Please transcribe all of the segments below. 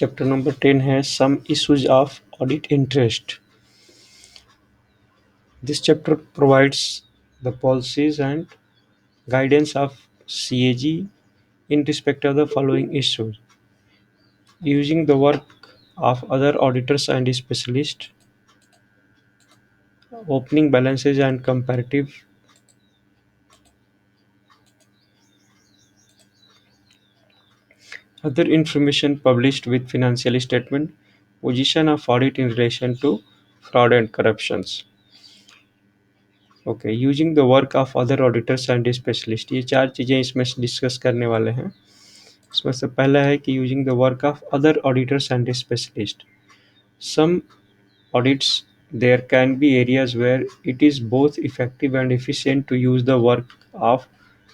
Chapter number 10 has some issues of audit interest. This chapter provides the policies and guidance of CAG in respect of the following issues: using the work of other auditors and specialists, opening balances and comparative, other information published with financial statement, position of audit in relation to fraud and corruptions. Okay, using the work of other auditors and specialist, ये चार चीज़ें इसमें discuss करने वाले हैं। इसमें से पहला है कि using the work of other auditors and specialist. Some audits there can be areas where it is both effective and efficient to use the work of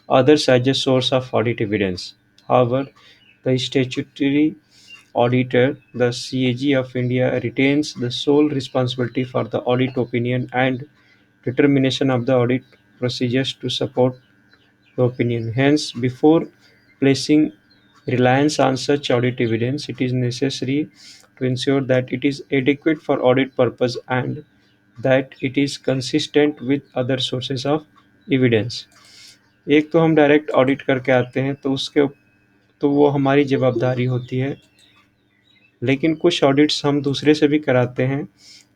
others as a source of audit evidence. However, the statutory auditor, the CAG of India, retains the sole responsibility for the audit opinion and determination of the audit procedures to support the opinion. Hence, before placing reliance on such audit evidence, it is necessary to ensure that it is adequate for audit purpose and that it is consistent with other sources of evidence. एक तो हम direct audit करके आते हैं तो वो हमारी जवाबदारी होती है, लेकिन कुछ ऑडिट्स हम दूसरे से भी कराते हैं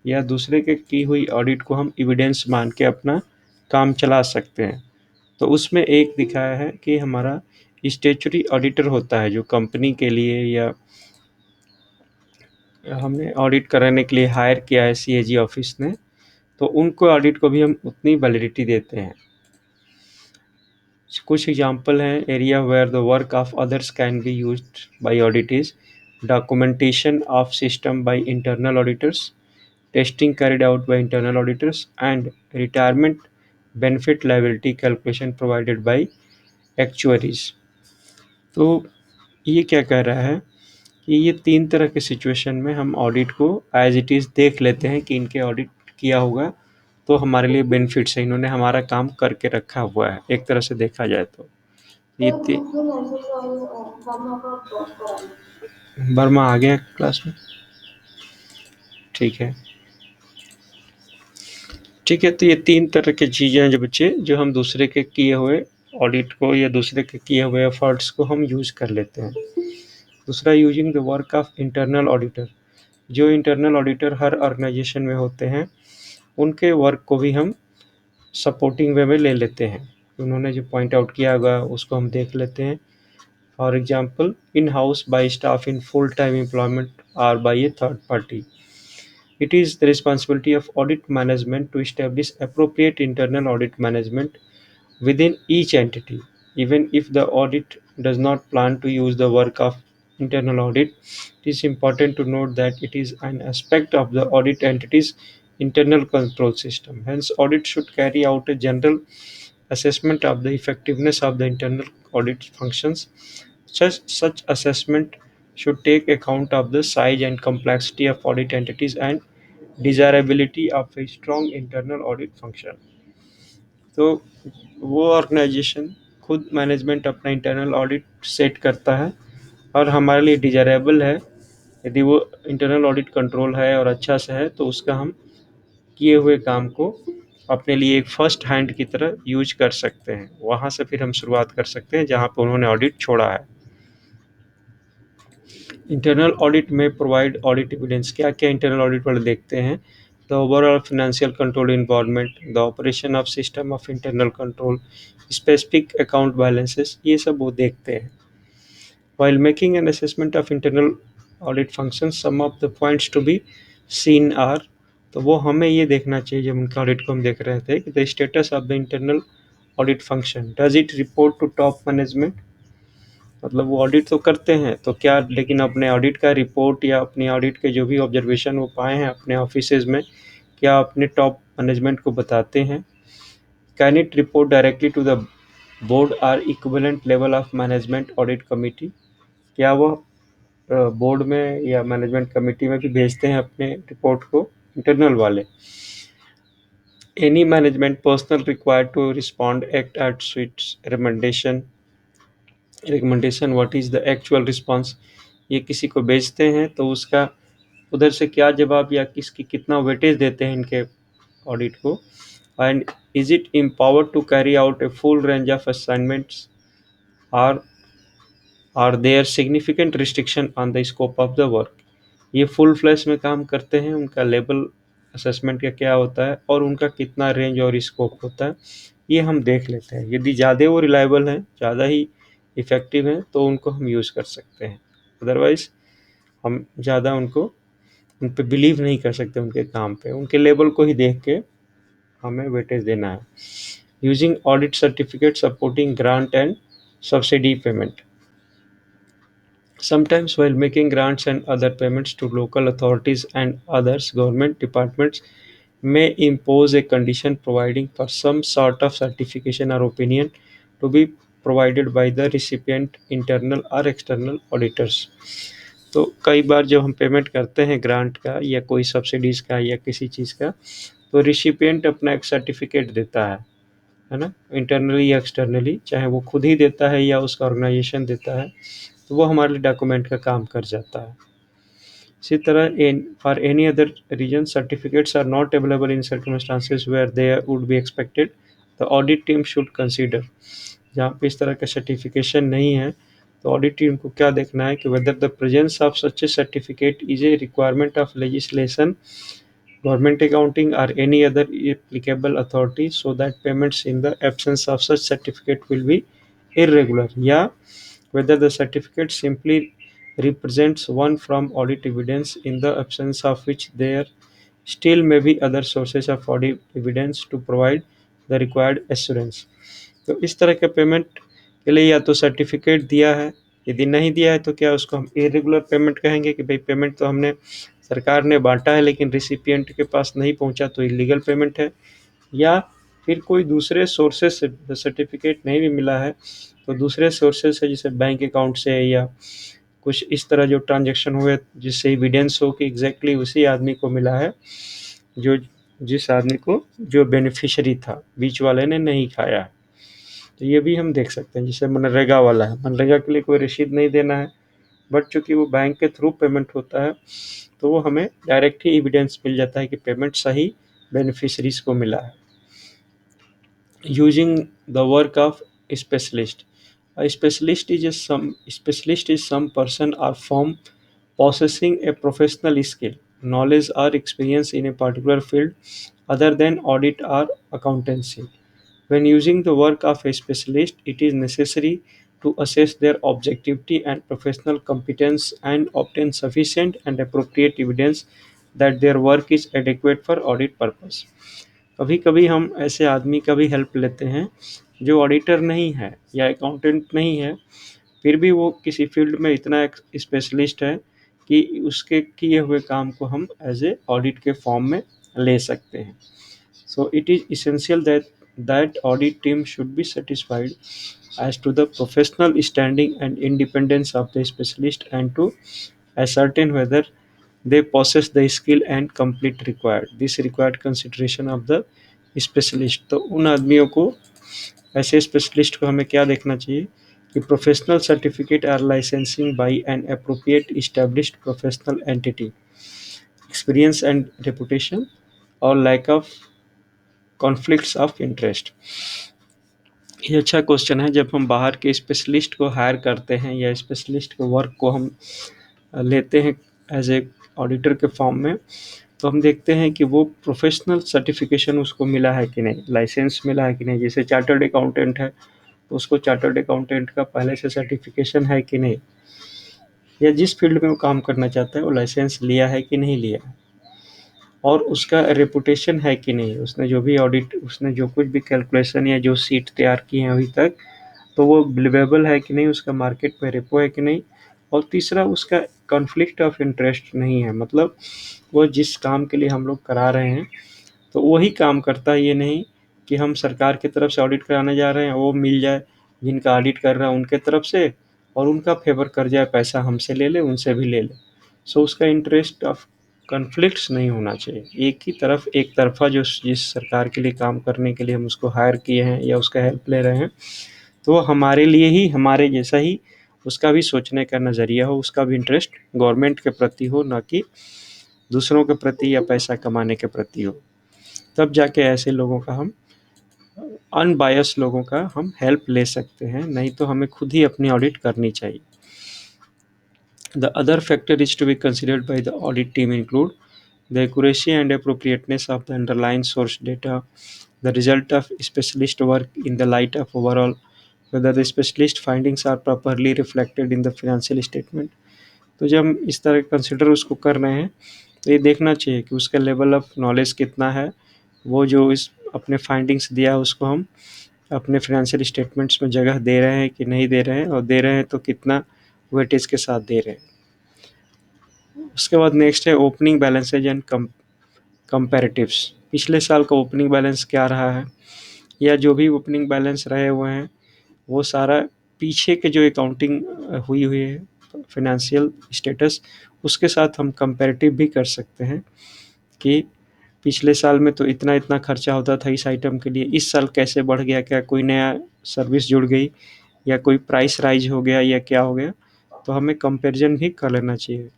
या दूसरे के की हुई ऑडिट को हम एविडेंस मान के अपना काम चला सकते हैं। तो उसमें एक दिखाया है कि हमारा स्टैट्यूटरी ऑडिटर होता है जो कंपनी के लिए या हमने ऑडिट कराने के लिए हायर किया है CAG ऑफिस ने, तो उनको ऑडिट को भी हम उतनी वैलिडिटी देते हैं। कुछ एग्जाम्पल हैं: area where the work of others can be used by audit is documentation of system by internal auditors, testing carried out by internal auditors, and retirement benefit liability calculation provided by actuaries। तो ये क्या कह रहा है कि ये तीन तरह के सिचुएशन में हम ऑडिट को एज इट इज़ देख लेते हैं कि इनके ऑडिट किया होगा तो हमारे लिए बेनिफिट्स है, इन्होंने हमारा काम करके रखा हुआ है एक तरह से देखा जाए तो। ये वर्मा आ गया क्लास में, ठीक है ठीक है। तो ये तीन तरह की चीज़ें हैं जो बच्चे, जो हम दूसरे के किए हुए ऑडिट को या दूसरे के किए हुए एफर्ट्स को हम यूज़ कर लेते हैं। दूसरा, using the work of internal auditor. जो इंटरनल ऑडिटर हर ऑर्गेनाइजेशन में होते हैं उनके वर्क को भी हम सपोर्टिंग वे में ले लेते हैं, उन्होंने जो पॉइंट आउट किया होगा उसको हम देख लेते हैं। For example, in house by staff in full time employment और by a third party. It is the responsibility of audit management to establish appropriate internal audit management within each entity. Even if the audit does not plan to use the work of internal audit, it is important to note that it is an aspect of the audit entity's internal control system. Hence, audit should carry out a general assessment of the effectiveness of the internal audit functions. Such assessment should take account of the size and complexity of audit entities and desirability of a strong internal audit function। तो वो organisation खुद management अपना internal audit set करता है और हमारे लिए desirable है, यदि वो इंटरनल ऑडिट कंट्रोल है और अच्छा से है तो उसका हम किए हुए काम को अपने लिए एक फर्स्ट हैंड की तरह यूज कर सकते हैं। वहाँ से फिर हम शुरुआत कर सकते हैं जहाँ पर उन्होंने ऑडिट छोड़ा है। इंटरनल ऑडिट में प्रोवाइड ऑडिट एविडेंस। क्या क्या इंटरनल ऑडिट वाले देखते हैं? The overall financial control environment, the operation of system of internal control, specific account balances, ये सब वो देखते हैं। While making an assessment of internal audit functions, some of the points to be seen are, तो वो हमें ये देखना चाहिए जब उनका ऑडिट को हम देख रहे थे कि the status of the internal audit function, does it report to top management. मतलब वो ऑडिट तो करते हैं तो क्या, लेकिन अपने ऑडिट का रिपोर्ट या अपनी ऑडिट के जो भी ऑब्जर्वेशन वो पाए हैं अपने ऑफिसेज में, क्या अपने टॉप मैनेजमेंट को बताते हैं? Can it report directly to the board और equivalent level of management audit committee. क्या वो बोर्ड में या मैनेजमेंट कमेटी में भी भेजते हैं अपने रिपोर्ट को, इंटरनल वाले? Any management personal required to respond act at sweets recommendation, what is the actual response? ये किसी को बेचते हैं तो उसका उधर से क्या जवाब या किसकी कितना वेटेज देते हैं इनके ऑडिट को, and is it empowered to carry out a full range of assignments, are there significant restriction on the scope of the work. ये फुल फ्लैश में काम करते हैं, उनका लेवल असेसमेंट का क्या होता है और उनका कितना रेंज और स्कोप होता है, ये हम देख लेते हैं। यदि ज़्यादा वो रिलायबल हैं, ज़्यादा ही इफ़ेक्टिव हैं, तो उनको हम यूज़ कर सकते हैं। अदरवाइज़ हम ज़्यादा उन पे बिलीव नहीं कर सकते उनके काम पे। उनके लेवल को ही देख के हमें वेटेज देना है। Using audit certificate supporting grant and subsidy payment. Sometimes, while making grants and other payments to local authorities and others, government departments may impose a condition providing for some sort of certification or opinion to be provided by the recipient, internal or external auditors. तो कई बार जब हम payment करते हैं grant का या कोई subsidies का या किसी चीज़ का, तो रिसिपिएंट अपना एक सर्टिफिकेट देता है ना, इंटरनली या एक्सटर्नली, चाहे वो खुद ही देता है या उसका ऑर्गेनाइजेशन देता है, तो वो हमारे लिए डॉक्यूमेंट का काम कर जाता है। इसी तरह for any other reason certificates are not available in circumstances where they would be expected, the audit team should consider. जहाँ पे इस तरह का सर्टिफिकेशन नहीं है, तो ऑडिट टीम को क्या देखना है कि whether the presence of such A certificate is a requirement of legislation, government accounting or any other applicable authority, so that payments in the absence of such certificate will be irregular, या whether the certificate simply represents one from audit evidence in the absence of which there still may be other sources of audit evidence to provide the required assurance। तो इस तरह के payment के लिए या तो certificate दिया है, यदि नहीं दिया है तो क्या उसको हम इरेगुलर पेमेंट कहेंगे कि भाई पेमेंट तो हमने सरकार ने बांटा है लेकिन रिसिपिएंट के पास नहीं पहुंचा, तो इलीगल पेमेंट है। या फिर कोई दूसरे सोर्सेज से सर्टिफिकेट नहीं भी मिला है, तो दूसरे सोर्सेज से जैसे बैंक अकाउंट से या कुछ इस तरह जो ट्रांजेक्शन हुए जिससे एविडेंस हो कि एग्जैक्टली उसी आदमी को मिला है जो जिस आदमी को जो बेनिफिशियरी था, बीच वाले ने नहीं खाया। तो ये भी हम देख सकते हैं। जैसे मनरेगा वाला है, मनरेगा के लिए कोई रसीद नहीं देना है, बट चूंकि वो बैंक के थ्रू पेमेंट होता है तो वो हमें डायरेक्ट ही एविडेंस मिल जाता है कि पेमेंट सही बेनिफिशरीज को मिला है। Using the work of specialist. A specialist is some person or firm possessing a professional skill, knowledge or experience in a particular field other than audit or accountancy. When using the work of a specialist, it is necessary to assess their objectivity and professional competence and obtain sufficient and appropriate evidence that their work is adequate for audit purpose। कभी कभी हम ऐसे आदमी का भी help लेते हैं जो ऑडिटर नहीं है या अकाउंटेंट नहीं है, फिर भी वो किसी फील्ड में इतना एक स्पेशलिस्ट है कि उसके किए हुए काम को हम एज ए ऑडिट के फॉर्म में ले सकते हैं। So it is essential that audit team should be satisfied as to the professional standing and independence of the specialist and to ascertain whether they possess the skill and complete required this required consideration of the specialist। तो उन आदमियों को, ऐसे specialist को हमें क्या देखना चाहिए कि professional certificate or licensing by an appropriate established professional entity, experience and reputation और lack of conflicts of interest. ये अच्छा क्वेश्चन है। जब हम बाहर के स्पेशलिस्ट को हायर करते हैं या स्पेशलिस्ट के वर्क को हम लेते हैं एज ए ऑडिटर के फॉर्म में, तो हम देखते हैं कि वो प्रोफेशनल सर्टिफिकेशन उसको मिला है कि नहीं, लाइसेंस मिला है कि नहीं। जैसे चार्टर्ड अकाउंटेंट है तो उसको चार्टर्ड अकाउंटेंट का पहले से सर्टिफिकेशन है कि नहीं, या जिस फील्ड में वो काम करना चाहता है वो लाइसेंस लिया है कि नहीं लिया है, और उसका रेपुटेशन है कि नहीं, उसने जो भी ऑडिट, उसने जो कुछ भी कैलकुलेशन या जो सीट तैयार की हैं अभी तक, तो वो बिलीवेबल है कि नहीं, उसका मार्केट में रेपो है कि नहीं। और तीसरा, उसका कॉन्फ्लिक्ट ऑफ इंटरेस्ट नहीं है, मतलब वो जिस काम के लिए हम लोग करा रहे हैं तो वही काम करता है। ये नहीं कि हम सरकार की तरफ से ऑडिट कराने जा रहे हैं, वो मिल जाए जिनका ऑडिट कर रहा है उनके तरफ से और उनका फेवर कर जाए, पैसा हमसे ले ले उनसे भी ले ले। सो उसका इंटरेस्ट ऑफ कॉन्फ्लिक्ट्स नहीं होना चाहिए। एक ही तरफ, एक तरफा जो जिस सरकार के लिए काम करने के लिए हम उसको हायर किए हैं या उसका हेल्प ले रहे हैं, तो हमारे लिए ही, हमारे जैसा ही उसका भी सोचने का नज़रिया हो, उसका भी इंटरेस्ट गवर्नमेंट के प्रति हो, ना कि दूसरों के प्रति या पैसा कमाने के प्रति हो। तब जाके ऐसे लोगों का हम अनबायस लोगों का हम हेल्प ले सकते हैं, नहीं तो हमें खुद ही अपनी ऑडिट करनी चाहिए। The other factor is to be considered by the audit team include the accuracy and appropriateness of the underlying source data, the result of specialist work in the light of overall, whether the specialist findings are properly reflected in the financial statement। तो जब हम इस तरह consider उसको कर रहे हैं तो ये देखना चाहिए कि उसका लेवल ऑफ नॉलेज कितना है, वो जो इस अपने फाइंडिंग्स दिया है उसको हम अपने फाइनेंशियल स्टेटमेंट्स में जगह दे रहे हैं कि नहीं दे रहे हैं, और दे रहे हैं तो कितना वेटेज के साथ दे रहे हैं। उसके बाद नेक्स्ट है ओपनिंग बैलेंसेज एंड कंपैरेटिव्स। पिछले साल का ओपनिंग बैलेंस क्या रहा है, या जो भी ओपनिंग बैलेंस रहे हुए हैं वो सारा पीछे के जो अकाउंटिंग हुई हुई है फाइनेंशियल स्टेटस, उसके साथ हम कंपैरेटिव भी कर सकते हैं कि पिछले साल में तो इतना इतना खर्चा होता था इस आइटम के लिए, इस साल कैसे बढ़ गया, क्या कोई नया सर्विस जुड़ गई या कोई प्राइस राइज हो गया या क्या हो गया, तो हमें कंपैरिजन भी कर लेना चाहिए।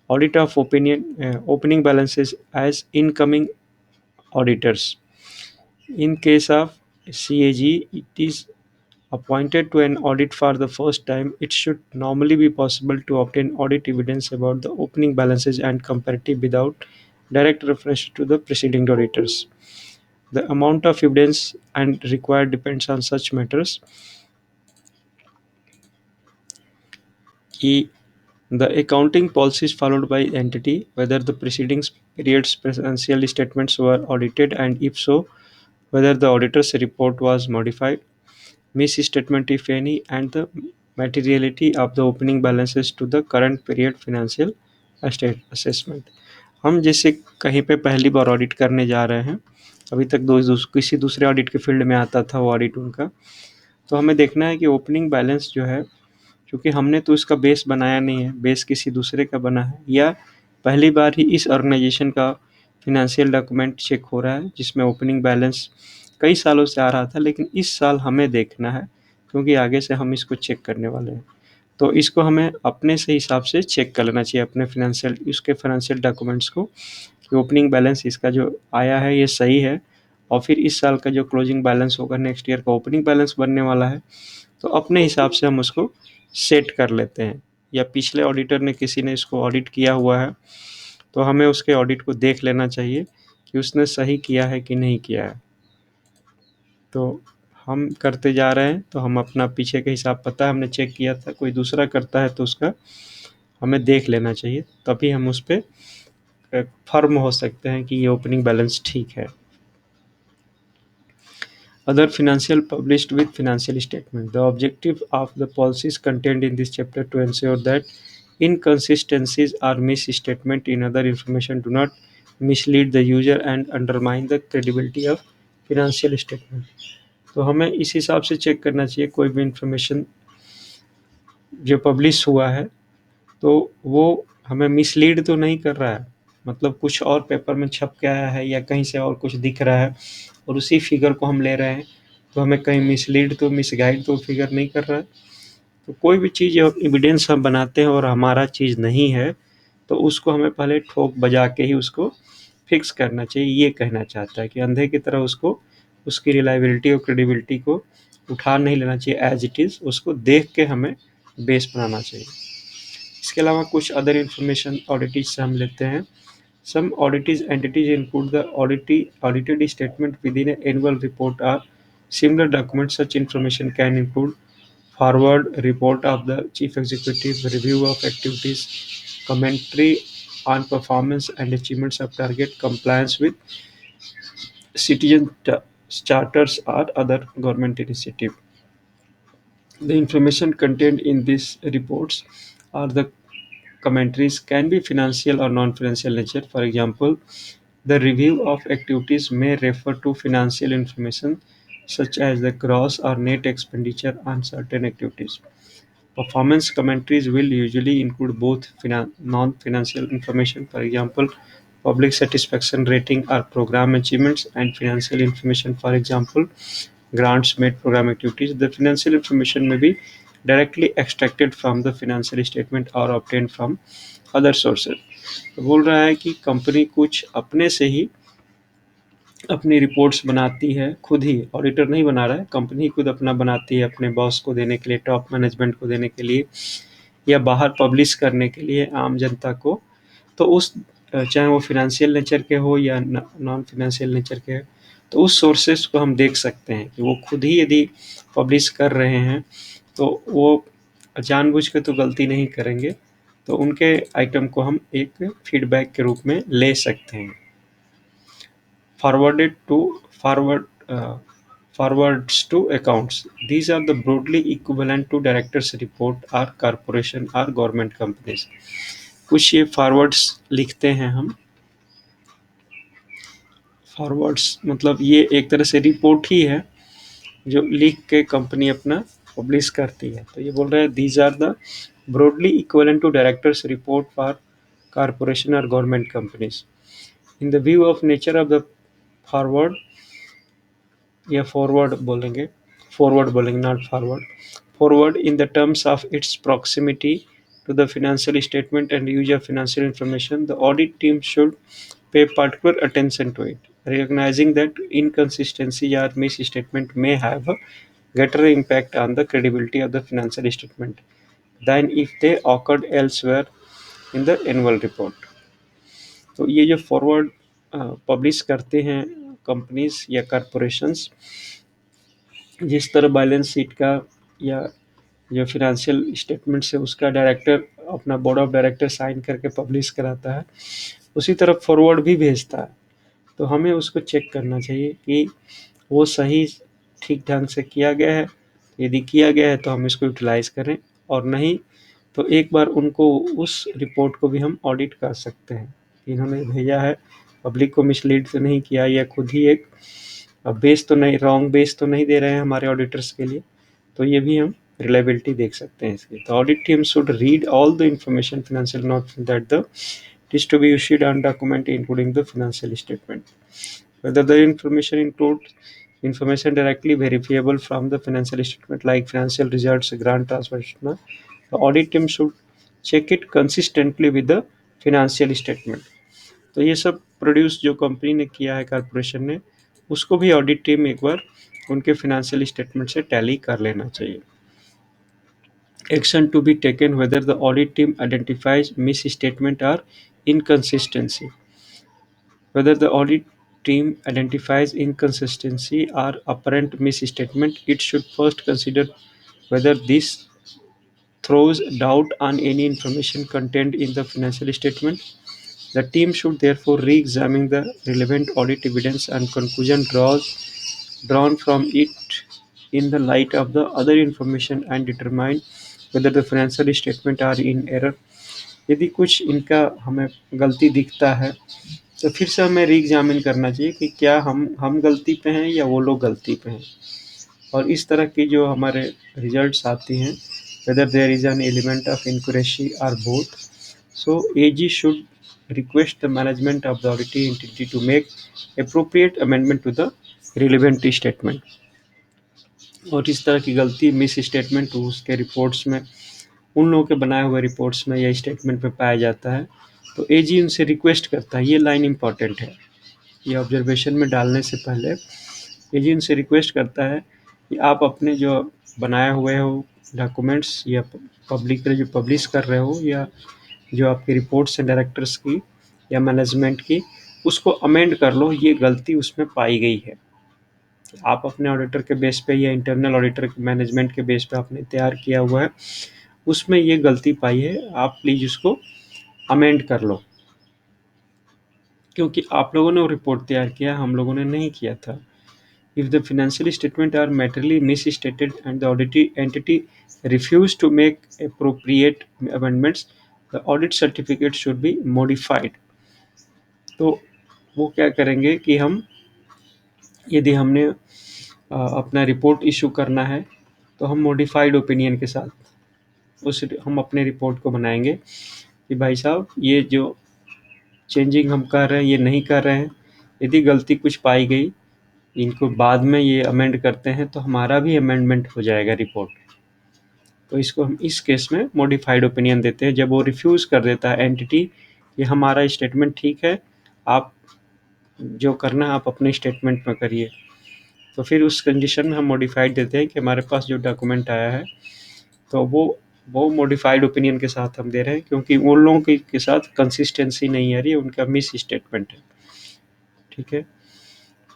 Audit of opening balances as incoming auditors. In case of CAG, it is appointed to an audit for the first time. It should normally be possible to obtain audit evidence about the opening balances and comparative without direct reference to the preceding auditors. The amount of evidence and required depends on such matters. E. The accounting policies followed by entity, whether the preceding period's financial statements were audited, and if so, whether the auditor's report was modified, misstatement if any, and the materiality of the opening balances to the current period financial assessment। हम जैसे कहीं पे पहली बार audit करने जा रहे हैं, अभी तक किसी दूसरे ऑडिट के फील्ड में आता था वो ऑडिट उनका, तो हमें देखना है कि ओपनिंग बैलेंस जो है, क्योंकि हमने तो इसका बेस बनाया नहीं है, बेस किसी दूसरे का बना है, या पहली बार ही इस ऑर्गेनाइजेशन का फिनेंशियल डॉक्यूमेंट चेक हो रहा है जिसमें ओपनिंग बैलेंस कई सालों से आ रहा था, लेकिन इस साल हमें देखना है क्योंकि आगे से हम इसको चेक करने वाले हैं। तो इसको हमें अपने से हिसाब से चेक कर लेना चाहिए अपने फाइनेंशियल डॉक्यूमेंट्स को, कि ओपनिंग बैलेंस इसका जो आया है ये सही है, और फिर इस साल का जो क्लोजिंग बैलेंस होगा, नेक्स्ट ईयर का ओपनिंग बैलेंस बनने वाला है, तो अपने हिसाब से हम उसको सेट कर लेते हैं। या पिछले ऑडिटर ने किसी ने इसको ऑडिट किया हुआ है तो हमें उसके ऑडिट को देख लेना चाहिए कि उसने सही किया है कि नहीं किया है। तो हम करते जा रहे हैं तो हम अपना पीछे का हिसाब पता है, हमने चेक किया था, कोई दूसरा करता है तो उसका हमें देख लेना चाहिए, तभी हम उस पर फर्म हो सकते हैं कि ये ओपनिंग बैलेंस ठीक है। Other financial published with financial statement. The objective of the policies contained in this chapter to ensure that inconsistencies or misstatement in other information do not mislead the user and undermine the credibility of financial statement। तो हमें इस हिसाब से check करना चाहिए कोई भी information जो पब्लिश हुआ है तो वो हमें मिसलीड तो नहीं कर रहा है, मतलब कुछ और पेपर में छप के आया है या कहीं से और कुछ दिख रहा है और उसी फिगर को हम ले रहे हैं, तो हमें कहीं मिसगाइड तो फिगर नहीं कर रहा है। तो कोई भी चीज़ एविडेंस हम बनाते हैं और हमारा चीज़ नहीं है तो उसको हमें पहले ठोक बजा के ही उसको फिक्स करना चाहिए। ये कहना चाहता है कि अंधे की तरह उसको उसकी रिलायबिलिटी और क्रेडिबिलिटी को उठा नहीं लेना चाहिए एज इट इज़, उसको देख के हमें बेस बनाना चाहिए। इसके अलावा कुछ अदर इंफॉर्मेशन ऑडिटेज से हम लेते हैं। Some audited entities include the audited statement within an annual report or similar documents. Such information can include forward report of the chief executive, review of activities, commentary on performance and achievements of target, compliance with citizen charters or other government initiative। The information contained in these reports or the commentaries can be financial or non-financial nature. For example, the review of activities may refer to financial information such as the gross or net expenditure on certain activities. Performance commentaries will usually include both non-financial information, for example, public satisfaction rating or program achievements, and financial information, for example, grants made, program activities, the financial information may be directly extracted from the financial statement or obtained from other sources. तो बोल रहा है कि company कुछ अपने से ही अपनी reports बनाती है, खुद ही, ऑडिटर नहीं बना रहा है, कंपनी खुद अपना बनाती है अपने बॉस को देने के लिए, टॉप मैनेजमेंट को देने के लिए, या बाहर पब्लिश करने के लिए आम जनता को। तो उस चाहे वो फिनेंशियल नेचर के हो या नॉन फिनेंशियल नेचर के, तो उस सोर्सेस को हम देख सकते हैं कि वो खुद ही यदि पब्लिश कर रहे हैं तो वो जानबूझ के तो गलती नहीं करेंगे, तो उनके आइटम को हम एक फीडबैक के रूप में ले सकते हैं। Forwarded to forwards to accounts. These are the broadly equivalent to directors report or corporation or government companies. कुछ ये फॉरवर्ड्स लिखते हैं हम। फॉरवर्ड्स मतलब ये एक तरह से रिपोर्ट ही है जो लिख के कंपनी अपना पब्लिश करती है। तो ये बोल रहे हैं these are the broadly equivalent to directors report for corporation और government companies. In the view of nature of the forward, या फॉरवर्ड बोलेंगे not forward, forward in the terms of its proximity to the financial statement and use of financial information, the audit team should pay particular attention to it, recognizing that inconsistency or misstatement may have a greater impact on the credibility of the financial statement than if they occurred elsewhere in the annual report. तो ये जो forward publish करते हैं companies या corporations, जिस तरह balance sheet का या जो फिनेंशियल स्टेटमेंट्स है उसका डायरेक्टर अपना बोर्ड ऑफ डायरेक्टर साइन करके पब्लिश कराता है, उसी तरह फॉरवर्ड भी भेजता है। तो हमें उसको चेक करना चाहिए कि वो सही ठीक ढंग से किया गया है। यदि किया गया है तो हम इसको यूटिलाइज़ करें, और नहीं तो एक बार उनको उस रिपोर्ट को भी हम ऑडिट कर सकते हैं। इन्होंने भेजा है, पब्लिक को मिसलीड तो नहीं किया, या खुद ही एक बेस तो नहीं, रॉन्ग बेस तो नहीं दे रहे हैं हमारे ऑडिटर्स के लिए। तो ये भी हम रिलायबिलिटी देख सकते हैं इसकी। तो audit team should read all the information financial note that the is to be issued on document including the financial statement. Whether the information includes information directly verifiable from the financial statement like financial results, grant transfer, the audit team should check it consistently with the financial statement. तो ये सब produce जो company ने किया है, corporation ने, उसको भी ऑडिट टीम एक बार उनके फिनेंशियल स्टेटमेंट से टैली कर लेना चाहिए। Action to be taken whether the audit team identifies misstatement or inconsistency. Whether the audit team identifies inconsistency or apparent misstatement, it should first consider whether this throws doubt on any information contained in the financial statement. The team should therefore re-examine the relevant audit evidence and conclusion drawn from it in the light of the other information and determine whether the financial statement are in error. यदि कुछ इनका हमें गलती दिखता है तो फिर से हमें री-एग्जामिन करना चाहिए कि क्या हम गलती पे हैं या वो लोग गलती पे हैं। और इस तरह की जो हमारे रिजल्ट्स आती हैं, whether there is an element of inaccuracy or both, so AG should request the management of the auditing entity to make appropriate amendment to the relevant statement. और इस तरह की गलती मिस स्टेटमेंट उसके रिपोर्ट्स में, उन लोगों के बनाए हुए रिपोर्ट्स में या स्टेटमेंट में पाया जाता है, तो एजी उनसे रिक्वेस्ट करता है। ये लाइन इम्पॉर्टेंट है, ये ऑब्जर्वेशन में डालने से पहले एजी उनसे रिक्वेस्ट करता है कि आप अपने जो बनाए हुए हो डॉक्यूमेंट्स या पब्लिक जो पब्लिश कर रहे हो, या जो आपकी रिपोर्ट्स हैं डायरेक्टर्स की या मैनेजमेंट की, उसको अमेंड कर लो, ये गलती उसमें पाई गई है। आप अपने ऑडिटर के बेस पे या इंटरनल ऑडिटर मैनेजमेंट के बेस पे आपने तैयार किया हुआ है, उसमें ये गलती पाई है, आप प्लीज़ उसको अमेंड कर लो, क्योंकि आप लोगों ने वो रिपोर्ट तैयार किया, हम लोगों ने नहीं किया था। If the financial statements are materially misstated and the audited entity refuse to make appropriate amendments, the audit certificate should be modified. तो वो क्या करेंगे कि हम, यदि हमने अपना रिपोर्ट इशू करना है तो हम मॉडिफाइड ओपिनियन के साथ हम अपने रिपोर्ट को बनाएंगे कि भाई साहब ये जो चेंजिंग हम कर रहे हैं ये नहीं कर रहे हैं। यदि गलती कुछ पाई गई इनको बाद में ये अमेंड करते हैं तो हमारा भी अमेंडमेंट हो जाएगा रिपोर्ट। तो इसको हम इस केस में मॉडिफाइड ओपिनियन देते हैं, जब वो रिफ्यूज़ कर देता है एंटिटी कि हमारा स्टेटमेंट ठीक है, आप जो करना है आप अपने स्टेटमेंट में करिए। तो फिर उस कंडीशन में हम मॉडिफाइड देते हैं कि हमारे पास जो डॉक्यूमेंट आया है तो वो मॉडिफाइड ओपिनियन के साथ हम दे रहे हैं, क्योंकि उन लोगों के साथ कंसिस्टेंसी नहीं आ रही है, उनका मिस स्टेटमेंट है। ठीक है।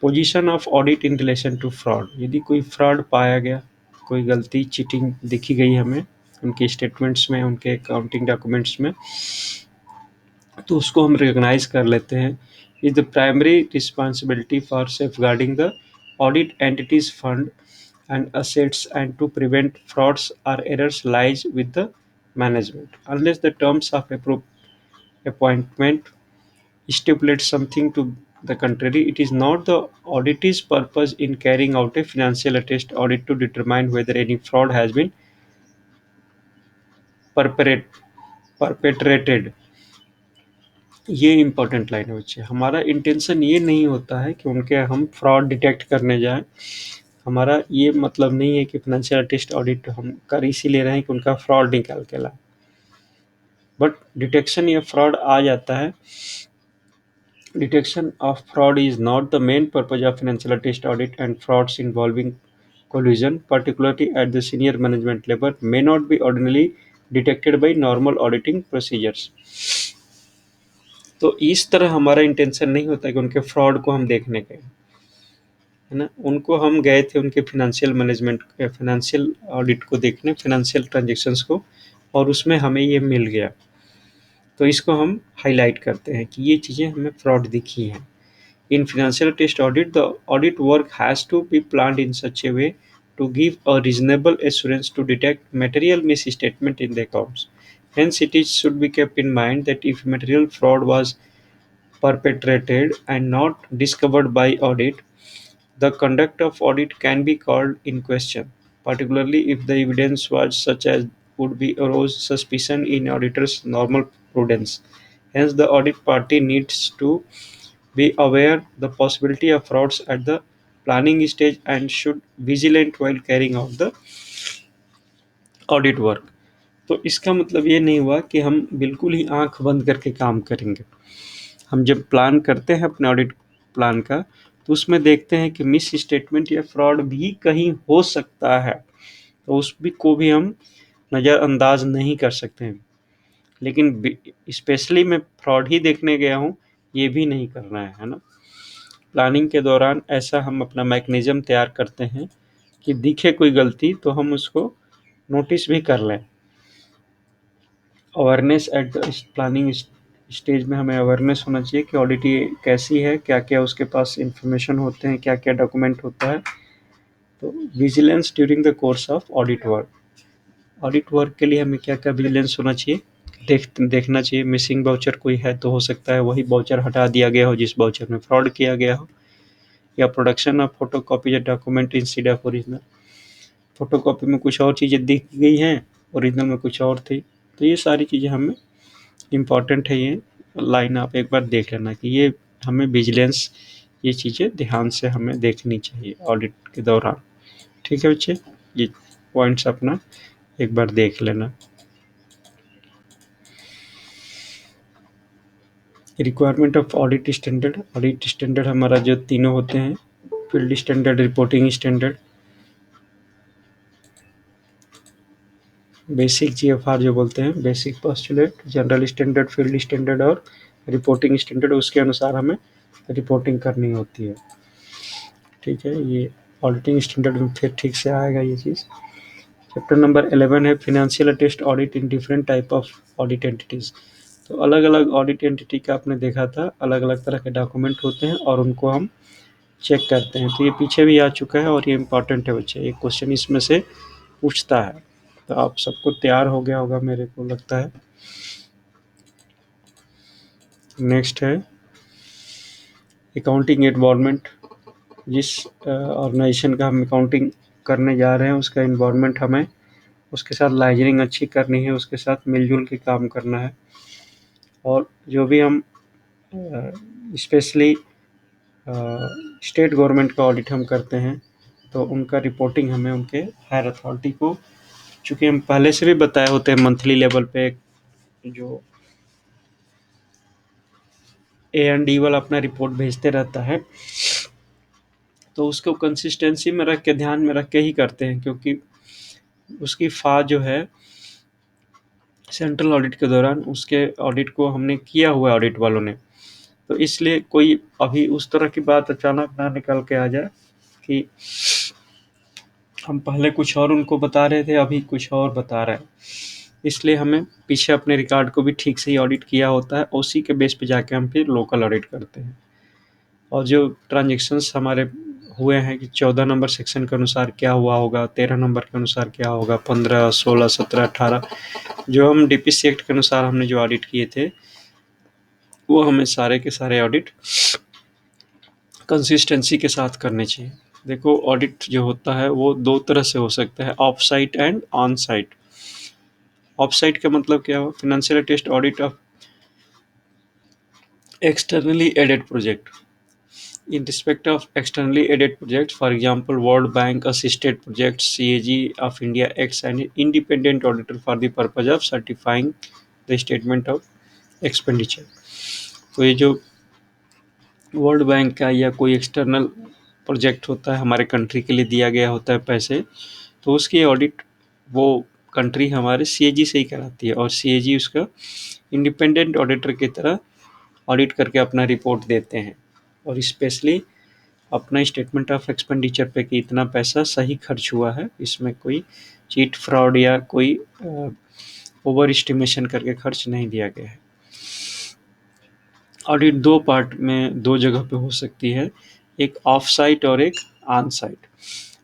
Position of audit in relation to fraud, यदि कोई फ्रॉड पाया गया, कोई गलती चीटिंग दिखी गई हमें उनके स्टेटमेंट्स में, उनके अकाउंटिंग डॉक्यूमेंट्स में, तो उसको हम रिकॉग्नाइज कर लेते हैं। Is the primary responsibility for safeguarding the audit entities fund and assets and to prevent frauds or errors lies with the management. Unless the terms of appointment stipulate something to the contrary, it is not the auditor's purpose in carrying out a financial attest audit to determine whether any fraud has been perpetrate- perpetrated. ये important line है बच्चे। हमारा intention ये नहीं होता है कि उनके हम फ्रॉड डिटेक्ट करने जाएं। हमारा ये मतलब नहीं है कि फाइनेंशियल अटेस्ट ऑडिट हम कर इसीलिए रहे हैं कि उनका फ्रॉड निकाल के लाए, बट डिटेक्शन या फ्रॉड आ जाता है। Detection of fraud is not the main purpose of financial attest audit and frauds involving collusion, particularly at the senior management level, may not be ordinarily detected by normal auditing procedures. तो इस तरह हमारा intention नहीं होता कि उनके fraud को हम देखने गए, है ना। उनको हम गए थे उनके फाइनेंशियल मैनेजमेंट, फाइनेंशियल ऑडिट को देखने, फाइनेंशियल ट्रांजेक्शन्स को, और उसमें हमें ये मिल गया। तो इसको हम हाईलाइट करते हैं कि ये चीज़ें हमें फ्रॉड दिखी हैं। In financial test audit, the audit work has to be planned in such a way to give a reasonable assurance to detect material misstatement in the accounts. Hence, should be kept in mind that if material fraud was perpetrated and not discovered by audit, the conduct of audit can be called in question, particularly if the evidence was such as would be arouse suspicion in auditor's normal prudence. Hence, the audit party needs to be aware the possibility of frauds at the planning stage and should vigilant while carrying out the audit work. तो इसका मतलब ये नहीं हुआ कि हम बिल्कुल ही आंख बंद करके काम करेंगे। हम जब प्लान करते हैं अपने ऑडिट प्लान का, तो उसमें देखते हैं कि मिस स्टेटमेंट या फ्रॉड भी कहीं हो सकता है, तो उस भी को भी हम नज़रअंदाज नहीं कर सकते हैं। लेकिन स्पेशली मैं फ्रॉड ही देखने गया हूँ, ये भी नहीं करना है ना। प्लानिंग के दौरान ऐसा हम अपना मैकेनिज्म तैयार करते हैं कि दिखे कोई गलती तो हम उसको नोटिस भी कर लें। Awareness at the planning stage में हमें अवेयरनेस होना चाहिए कि ऑडिट कैसी है, क्या क्या उसके पास इंफॉर्मेशन होते हैं, क्या क्या डॉक्यूमेंट होता है। तो vigilance during the course of audit work, audit work के लिए हमें क्या क्या विजिलेंस होना चाहिए, देखना चाहिए। मिसिंग वाउचर कोई है तो हो सकता है वही वाउचर हटा दिया गया हो जिस वाउचर में फ्रॉड किया गया हो, या प्रोडक्शन ऑफ फोटो कॉपी या document instead of original. Photo copy में कुछ और चीज़ें दिख गई हैं, ओरिजिनल में कुछ और थी। तो ये सारी चीज़ें हमें इम्पॉर्टेंट है। ये लाइन आप एक बार देख लेना कि ये हमें विजिलेंस, ये चीज़ें ध्यान से हमें देखनी चाहिए ऑडिट के दौरान। ठीक है बच्चे, ये पॉइंट्स अपना एक बार देख लेना। Requirement of audit standard, audit standard हमारा जो तीनों होते हैं, field standard, reporting standard, basic GFR जो बोलते हैं, basic postulate, general standard, field standard और रिपोर्टिंग स्टैंडर्ड, उसके अनुसार हमें रिपोर्टिंग करनी होती है। ठीक है, ये ऑडिटिंग स्टैंडर्ड में फिर ठीक से आएगा ये चीज़। चैप्टर नंबर 11 है financial attest audit in different type of audit entities. तो अलग अलग ऑडिट एंटिटी का आपने देखा था, अलग अलग तरह के डॉक्यूमेंट होते हैं और उनको हम चेक करते हैं। तो ये पीछे भी आ चुका है और ये इंपॉर्टेंट है बच्चे, एक क्वेश्चन इसमें से पूछता है। तो आप सबको तैयार हो गया होगा मेरे को लगता है। नेक्स्ट है अकाउंटिंग इन्वॉल्वमेंट। जिस ऑर्गेनाइजेशन का हम अकाउंटिंग करने जा रहे हैं उसका इन्वॉल्वमेंट हमें उसके साथ लाइजनिंग अच्छी करनी है, उसके साथ मिलजुल के काम करना है। और जो भी हम स्पेशली स्टेट गवर्नमेंट का ऑडिट हम करते हैं, तो उनका रिपोर्टिंग हमें उनके हायर अथॉरिटी को, चूँकि हम पहले से भी बताए होते हैं मंथली लेवल पे जो A&E वाला अपना रिपोर्ट भेजते रहता है, तो उसको कंसिस्टेंसी में रख के, ध्यान में रख के ही करते हैं, क्योंकि उसकी फ़ा जो है सेंट्रल ऑडिट के दौरान उसके ऑडिट को हमने किया हुआ है ऑडिट वालों ने, तो इसलिए कोई अभी उस तरह की बात अचानक ना निकल के आ जाए कि हम पहले कुछ और उनको बता रहे थे, अभी कुछ और बता रहे हैं। इसलिए हमें पीछे अपने रिकॉर्ड को भी ठीक से ही ऑडिट किया होता है, उसी के बेस पे जाके हम फिर लोकल ऑडिट करते हैं। और जो ट्रांजेक्शन्स हमारे हुए हैं कि 14 नंबर सेक्शन के अनुसार क्या हुआ होगा, 13 नंबर के अनुसार क्या होगा, 15, 16, 17, 18, जो हम DPC एक्ट के अनुसार हमने जो ऑडिट किए थे, वो हमें सारे के सारे ऑडिट कंसिस्टेंसी के साथ करने चाहिए। देखो, ऑडिट जो होता है वो दो तरह से हो सकता है, off site and on site. Off site का मतलब क्या हो? Financial test audit of externally aided project. In respect of externally aided projects, for example, World Bank assisted projects, CAG of India acts as an independent auditor for the purpose of certifying the statement of expenditure. तो ये जो world bank का या कोई external project होता है, हमारे country के लिए दिया गया होता है पैसे, तो उसकी ऑडिट वो कंट्री हमारे CAG से ही कराती है, और CAG उसका इंडिपेंडेंट ऑडिटर की तरह ऑडिट करके अपना रिपोर्ट देते हैं, और स्पेशली अपना स्टेटमेंट ऑफ एक्सपेंडिचर पे कि इतना पैसा सही खर्च हुआ है, इसमें कोई चीट फ्रॉड या कोई ओवर एस्टिमेशन करके खर्च नहीं दिया गया है। ऑडिट दो पार्ट में, दो जगह पे हो सकती है, एक ऑफ साइट और एक ऑन साइट।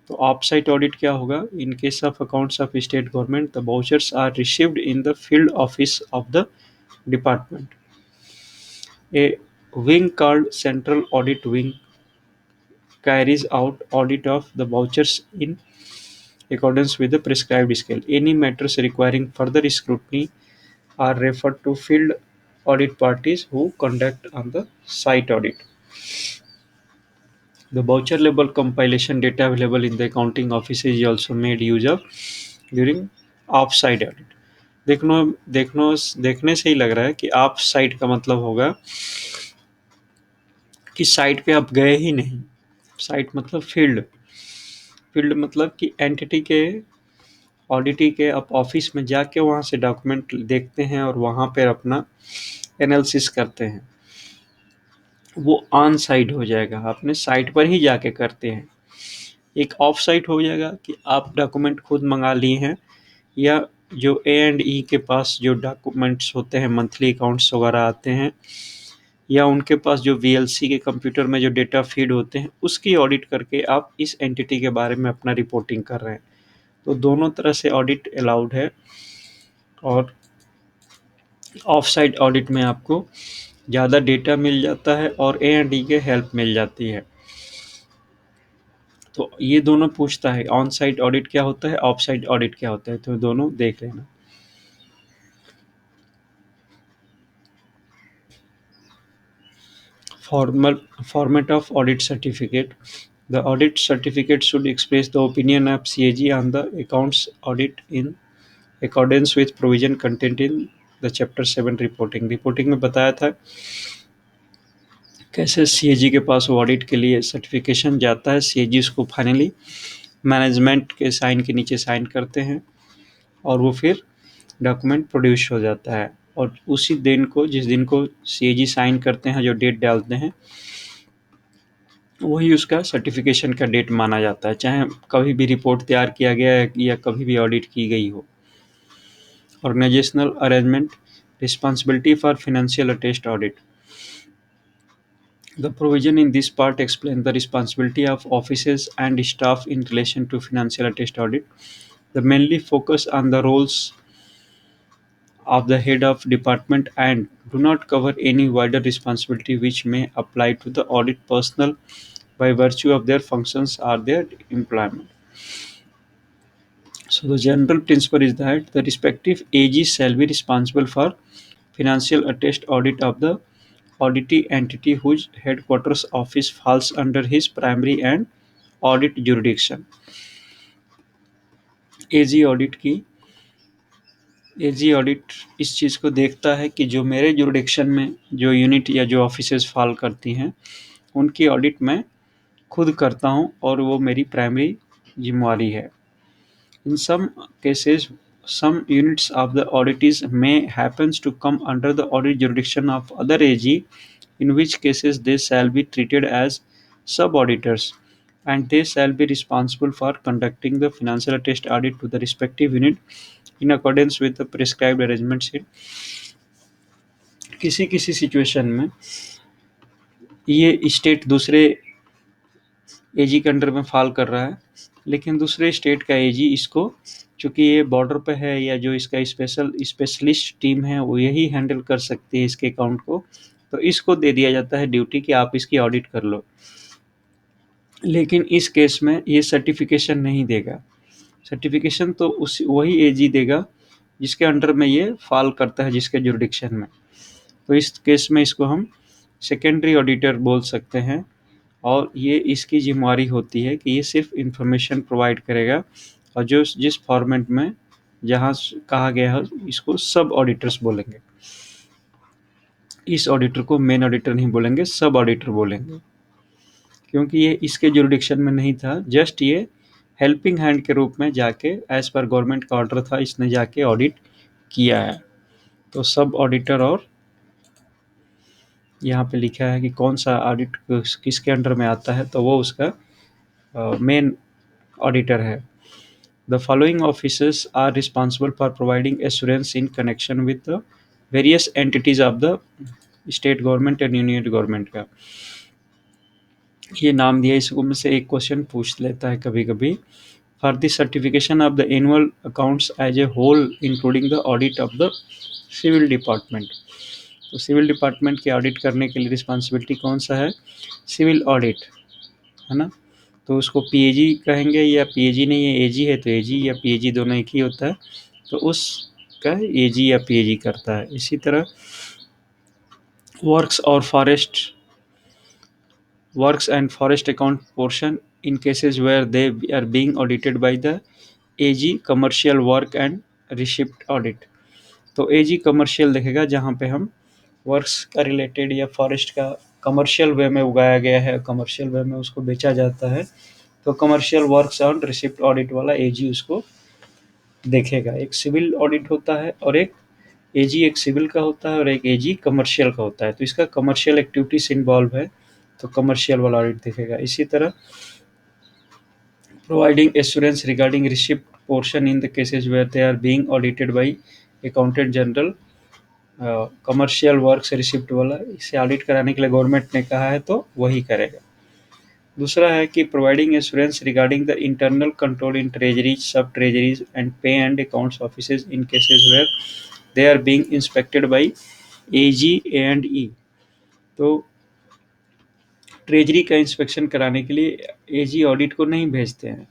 तो ऑफ साइट ऑडिट क्या होगा? In case of accounts of state government, the vouchers are received in the field office of the department. A wing called Central Audit Wing carries out audit of the vouchers in accordance with the prescribed scale. Any matters requiring further scrutiny are referred to field audit parties who conduct on the site audit. The voucher level compilation data available in the accounting office is also made use of during off-site audit. देखनो देखनो देखने से ही लग रहा है कि of site का मतलब होगा कि साइट पे आप गए ही नहीं। साइट मतलब फील्ड, फील्ड मतलब कि एंटिटी के, ऑडिटी के आप ऑफिस में जाके वहाँ से डॉक्यूमेंट देखते हैं और वहाँ पर अपना एनालिसिस करते हैं, वो ऑन साइट हो जाएगा, आपने साइट पर ही जाके करते हैं। एक ऑफ साइट हो जाएगा कि आप डॉक्यूमेंट खुद मंगा लिए हैं, या जो A&E के पास जो डॉक्यूमेंट्स होते हैं, मंथली अकाउंट्स वगैरह आते हैं, या उनके पास जो VLC के कंप्यूटर में जो डेटा फीड होते हैं, उसकी ऑडिट करके आप इस एंटिटी के बारे में अपना रिपोर्टिंग कर रहे हैं। तो दोनों तरह से ऑडिट अलाउड है, और ऑफ साइट ऑडिट में आपको ज़्यादा डेटा मिल जाता है और A&E के हेल्प मिल जाती है। तो ये दोनों पूछता है ऑन साइट ऑडिट क्या होता है, ऑफ साइट ऑडिट क्या होता है, तो दोनों देख लेना। Format of audit certificate. The audit certificate should express the opinion of CAG on the accounts audit in accordance with provision contained in the Chapter 7 reporting. Reporting में बताया था कैसे CAG के पास वो ऑडिट के लिए सर्टिफिकेशन जाता है, CAG उसको फाइनली मैनेजमेंट के साइन के नीचे साइन करते हैं, और वो फिर डॉक्यूमेंट प्रोड्यूस हो जाता है, और उसी दिन को, जिस दिन को CAG साइन करते हैं, जो डेट डालते हैं, वही उसका सर्टिफिकेशन का डेट माना जाता है, चाहे कभी भी रिपोर्ट तैयार किया गया है या कभी भी ऑडिट की गई हो। Organisational arrangement, responsibility for financial attest audit. The provision in this part explains the responsibility of offices and staff in relation to financial attest audit. They mainly focus on the roles of the head of department and do not cover any wider responsibility which may apply to the audit personnel by virtue of their functions or their employment. So the general principle is that the respective AG shall be responsible for financial attest audit of the auditee entity whose headquarters office falls under his primary and audit jurisdiction. AG audit की एजी audit इस चीज़ को देखता है कि जो मेरे jurisdiction में जो यूनिट या जो ऑफिसेज फॉल करती हैं उनकी ऑडिट मैं खुद करता हूं और वो मेरी प्राइमरी जिम्मेवारी है. In some cases, some units of the auditees may happens to come under the audit jurisdiction of other AG, in which cases they shall be treated as sub-auditors, and they shall be responsible for conducting the financial attest audit to the respective unit in accordance with the prescribed arrangements in. किसी किसी situation में ये state दूसरे एजी के under में fall कर रहा है, लेकिन दूसरे स्टेट का एजी इसको, चूंकि ये बॉर्डर पे है या जो इसका स्पेशलिस्ट टीम है वो यही हैंडल कर सकती है इसके अकाउंट को, तो इसको दे दिया जाता है ड्यूटी कि आप इसकी ऑडिट कर लो. लेकिन इस केस में ये सर्टिफिकेशन नहीं देगा. सर्टिफिकेशन तो वही एजी देगा जिसके अंडर में ये फॉल करता है, जिसके जुरिडिक्शन में. तो इस केस में इसको हम सेकेंडरी ऑडिटर बोल सकते हैं, और ये इसकी जिम्मेवारी होती है कि ये सिर्फ इंफॉर्मेशन प्रोवाइड करेगा, और जो जिस फॉर्मेट में जहाँ कहा गया है इसको सब ऑडिटर्स बोलेंगे. इस ऑडिटर को मेन ऑडिटर नहीं बोलेंगे, सब ऑडिटर बोलेंगे, क्योंकि ये इसके जुरिडिक्शन में नहीं था. जस्ट ये हेल्पिंग हैंड के रूप में जाके एज पर गवर्नमेंट का ऑर्डर था, इसने जाके ऑडिट किया है. तो सब ऑडिटर, और यहाँ पे लिखा है कि कौन सा ऑडिट किसके अंडर में आता है, तो वो उसका मेन ऑडिटर है. The following officers are responsible for providing assurance in connection with the various entities of the state government and union government का ये नाम दिया. इसको में से एक क्वेश्चन पूछ लेता है कभी कभी. For the certification of the annual accounts as a whole including the audit of the civil department. तो सिविल डिपार्टमेंट की ऑडिट करने के लिए रिस्पॉन्सिबिलिटी कौन सा है? सिविल ऑडिट, है ना. तो उसको पीएजी कहेंगे, या पीएजी नहीं है एजी है तो एजी या पीएजी दोनों एक ही होता है, तो उसका एजी या पीएजी करता है. इसी तरह works and forest account portion in cases where they are being audited by the AG commercial work and receipt audit. तो एजी कमर्शियल देखेगा जहाँ पे हम वर्क्स का रिलेटेड या फॉरेस्ट का कमर्शियल वे में उगाया गया है, कमर्शियल वे में उसको बेचा जाता है, तो commercial works and receipt audit वाला एजी उसको देखेगा. एक सिविल ऑडिट होता है, और एक एजी एक सिविल का होता है और एक एजी कमर्शियल का होता है. तो इसका कमर्शियल एक्टिविटीज इन्वॉल्व है, तो कमर्शियल वाला ऑडिट देखेगा. इसी तरह providing assurance regarding receipt portion in the cases where they are being audited by accountant general, commercial works receipt वाला, इसे ऑडिट कराने के लिए गवर्नमेंट ने कहा है तो वही करेगा. दूसरा है कि providing assurance regarding the internal control in treasuries, sub treasuries and pay and accounts offices in cases where they are being inspected by AG and E. तो ट्रेजरी का इंस्पेक्शन कराने के लिए एजी ऑडिट को नहीं भेजते हैं.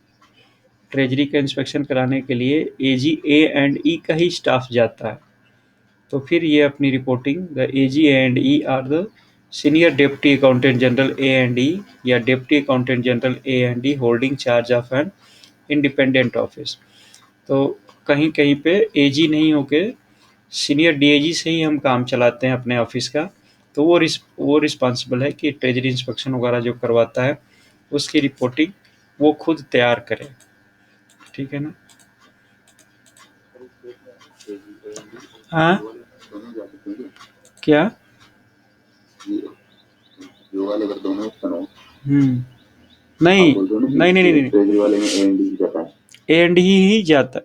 ट्रेजरी का इंस्पेक्शन कराने के लिए एजी ए एंड ई का ही स्टाफ जाता है. तो फिर ये अपनी reporting the AG and E or the senior deputy accountant general A and E, या deputy accountant general A and E holding charge of an independent office. तो कहीं कहीं पे एजी नहीं होके सीनियर डीएजी से ही हम काम चलाते हैं अपने ऑफिस का, तो वो रिस्पॉन्सिबल है कि ट्रेजरी इंस्पेक्शन वगैरह जो करवाता है उसकी रिपोर्टिंग वो खुद तैयार करे. ठीक है ना. हाँ क्या? नहीं नहीं नहीं नहीं, ए एंड ही जाता.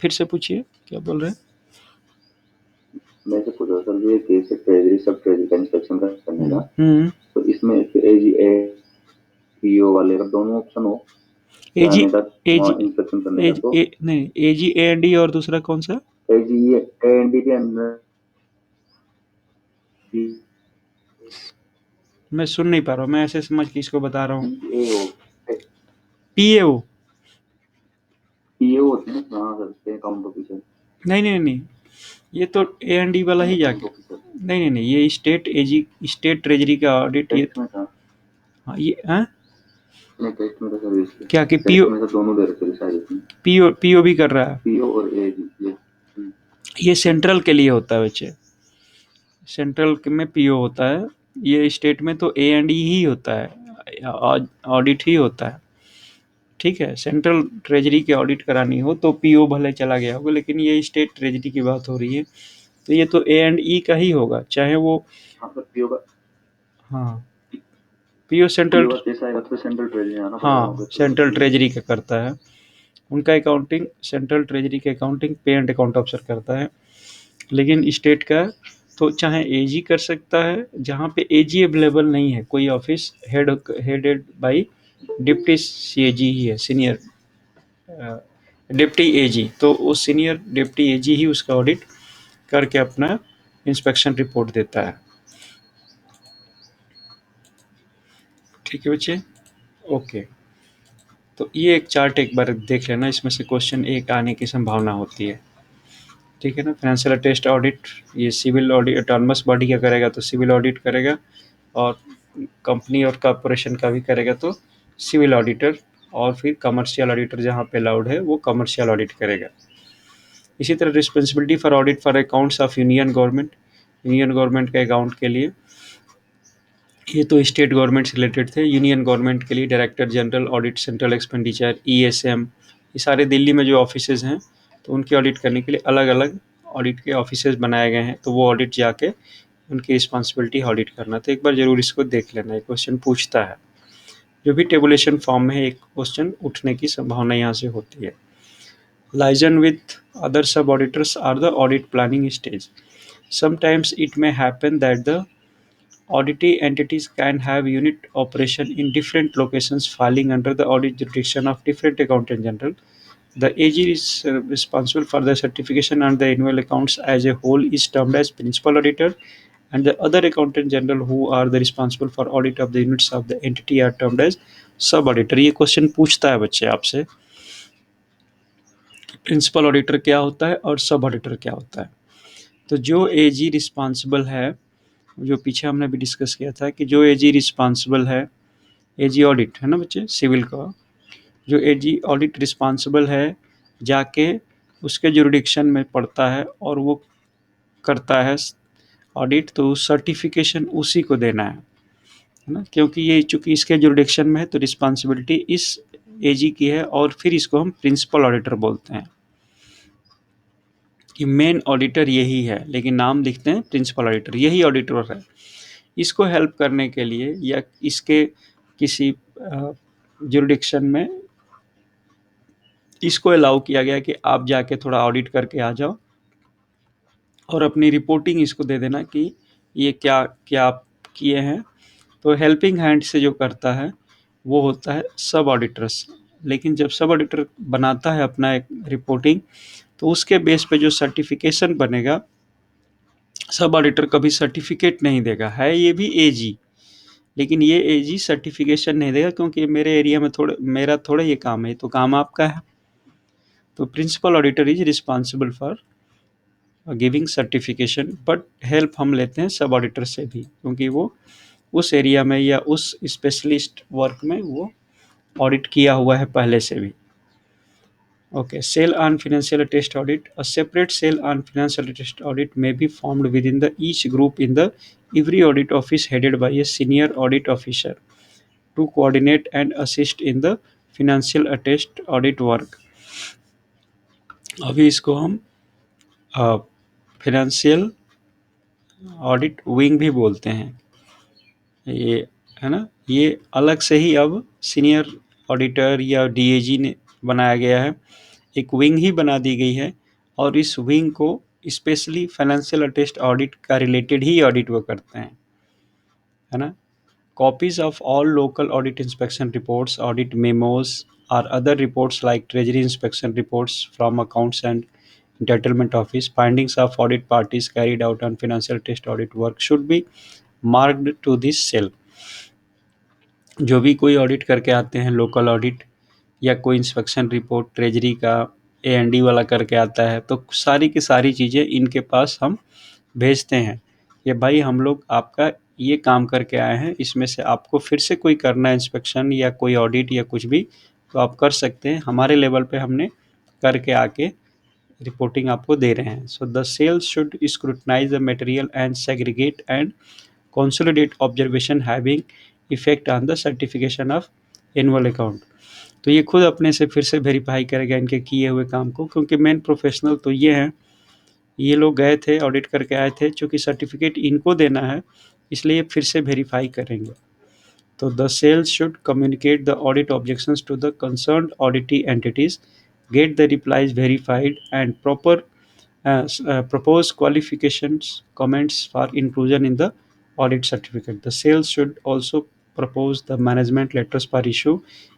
फिर से पूछिए क्या बोल रहे हैं. मैं से पूछ रहा सर, ये केस ट्रेजरी सब ट्रेजरी का इंस्पेक्शन करने का, तो इसमें एजी पीओ वाले का दोनों ऑप्शन हो, एजी इंस्पेक्शन करने का. तो नहीं, एजी ए एंड डी और दूसरा कौन सा? एजी ए एंड डी के अंदर मैं सुन नहीं पा रहा हूँ, मैं ऐसे समझ के इसको बता रहा हूँ. पीएओ होते हैं. हाँ सर, अकाउंट ऑफिसर. नहीं, ये तो ए एंड डी वाला ही जाके नहीं, ये स्टेट ट्रेजरी का ऑडिट ये टेस्ट में था। हाँ, ये हाँ नहीं, टेस्ट में था सर्विस के। क्या कि टेस्ट में तो दोनों दे रखे थे शायद। पीओ भी कर रहा है। पीओ और एजी ये सेंट्रल के लिए होता है बच्चे, सेंट्रल में पीओ होता है, ये स्टेट में तो ए एंड ई ही होता है, ऑडिट ही होता है। ठीक है, सेंट्रल ट्रेजरी के ऑडिट करानी हो तो पीओ भले चला गया होगा, लेकिन ये स्टेट ट्रेजरी की बात हो रही है तो ये तो ए एंड ई का ही होगा, चाहे वो पीओ का। हाँ पीओ सेंट्रल तो सेंट्रल ट्रेजरी आना पड़ेगा हाँ वहाँ पे। सेंट्रल ट्रेजरी का करता है, उनका अकाउंटिंग सेंट्रल ट्रेजरी के अकाउंटिंग पे एंड अकाउंट ऑफिसर करता है। लेकिन स्टेट का तो चाहे एजी कर सकता है, जहाँ पे एजी अवेलेबल नहीं है, कोई office headed by deputy CAG ही है, सीनियर डिप्टी एजी, तो वो सीनियर डिप्टी एजी ही उसका ऑडिट करके अपना इंस्पेक्शन रिपोर्ट देता है। ठीक है बच्चे, ओके। तो ये एक चार्ट एक बार देख लेना, इसमें से क्वेश्चन एक आने की संभावना होती है। ठीक है ना, फाइनेंशियल अटेस्ट ऑडिट, ये सिविल ऑडिट ऑटोनमस बॉडी का करेगा तो सिविल ऑडिट करेगा, और कंपनी और कॉरपोरेशन का भी करेगा तो सिविल ऑडिटर, और फिर कमर्शियल ऑडिटर जहाँ पे अलाउड है वो कमर्शियल ऑडिट करेगा। इसी तरह responsibility for audit for accounts of union government के अकाउंट के लिए, ये तो स्टेट गवर्नमेंट से रिलेटेड थे। यूनियन गवर्नमेंट के लिए director general audit, central expenditure, ESM, ये सारे दिल्ली में जो ऑफिसेज हैं तो उनकी ऑडिट करने के लिए अलग अलग ऑडिट के ऑफिसेज बनाए गए हैं, तो वो ऑडिट जाके उनकी रिस्पॉन्सिबिलिटी ऑडिट करना। तो एक बार जरूर इसको देख लेना, एक क्वेश्चन पूछता है, जो भी टेबुलेशन फॉर्म में है एक क्वेश्चन उठने की संभावना यहाँ से होती है। Liaison with other sub-auditors are the audit planning stage. Sometimes it may happen that the auditee entities can have unit operation in different locations falling under the audit jurisdiction of different accountant general. The AG is responsible for the certification and the annual accounts as a whole is termed as principal auditor, and the other accountant general who are the responsible for audit of the units of the entity are termed as sub auditor। ये question पूछता है बच्चे आपसे, principal auditor क्या होता है और सब ऑडिटर क्या होता है। तो जो एजी रिस्पॉन्सिबल है, जो पीछे हमने भी डिस्कस किया था कि जो एजी रिस्पॉन्सिबल है, एजी ऑडिट है ना बच्चे, सिविल का, जो एजी ऑडिट रिस्पॉन्सिबल है जाके उसके जुरिडिक्शन में पड़ता है और वो करता है ऑडिट, तो सर्टिफिकेशन उसी को देना है ना, क्योंकि ये चूंकि इसके जुरिडिक्शन में है तो रिस्पॉन्सिबिलिटी इस एजी की है, और फिर इसको हम प्रिंसिपल ऑडिटर बोलते हैं कि मेन ऑडिटर यही है, लेकिन नाम लिखते हैं प्रिंसिपल ऑडिटर, यही ऑडिटर है। इसको हेल्प करने के लिए या इसके किसी जुरिडिक्शन में इसको अलाउ किया गया कि आप जाके थोड़ा ऑडिट करके आ जाओ और अपनी रिपोर्टिंग इसको दे देना कि ये क्या क्या आप किए हैं। तो हेल्पिंग हैंड से जो करता है वो होता है सब ऑडिटर्स। लेकिन जब सब ऑडिटर बनाता है अपना एक रिपोर्टिंग, तो उसके बेस पे जो सर्टिफिकेशन बनेगा, सब ऑडिटर कभी सर्टिफिकेट नहीं देगा, है ये भी एजी, लेकिन ये एजी सर्टिफिकेशन नहीं देगा, क्योंकि मेरे एरिया में मेरा थोड़ा ये काम है, तो काम आपका है। तो principal auditor is responsible for giving certification, but help हम लेते हैं सब ऑडिटर से भी, क्योंकि वो उस एरिया में या उस स्पेशलिस्ट वर्क में वो ऑडिट किया हुआ है पहले से भी। Okay, sale on financial attest audit. A separate sale on financial attest audit may be formed within the each group in the every audit office headed by a senior audit officer to coordinate and assist in the financial attest audit work. अभी इसको हम financial audit wing भी बोलते हैं, ये है ना, ये अलग से ही अब सीनियर ऑडिटर या डीएजी ने बनाया गया है, एक विंग ही बना दी गई है, और इस विंग को स्पेशली फाइनेंशियल अटेस्ट ऑडिट का रिलेटेड ही ऑडिट वो करते हैं, है ना। Copies of all local audit inspection reports, audit memos और other reports like treasury inspection reports from accounts and entitlement office, findings of audit parties carried out on financial test audit work should be marked to this cell। जो भी कोई audit करके आते हैं, local audit या कोई inspection report treasury का A&D वाला करके आता है, तो सारी की सारी चीज़ें इनके पास हम भेजते हैं, कि भाई हम लोग आपका ये काम करके आए हैं, इसमें से आपको फिर से कोई करना है इंस्पेक्शन या कोई ऑडिट या कुछ भी, तो आप कर सकते हैं, हमारे लेवल पे हमने करके आके रिपोर्टिंग आपको दे रहे हैं। So the cells should scrutinise the material and segregate and consolidate observation having effect on the certification of annual account. तो ये खुद अपने से फिर से वेरीफाई करेगा इनके किए हुए काम को, क्योंकि मेन प्रोफेशनल तो ये हैं, ये लोग गए थे ऑडिट करके आए थे, चूँकि सर्टिफिकेट इनको देना है इसलिए फिर से वेरीफाई करेंगे। तो the cells should communicate the audit objections to the concerned auditee entities, get the replies verified and propose qualifications comments for inclusion in the audit certificate. The sales should also propose the management letters for issue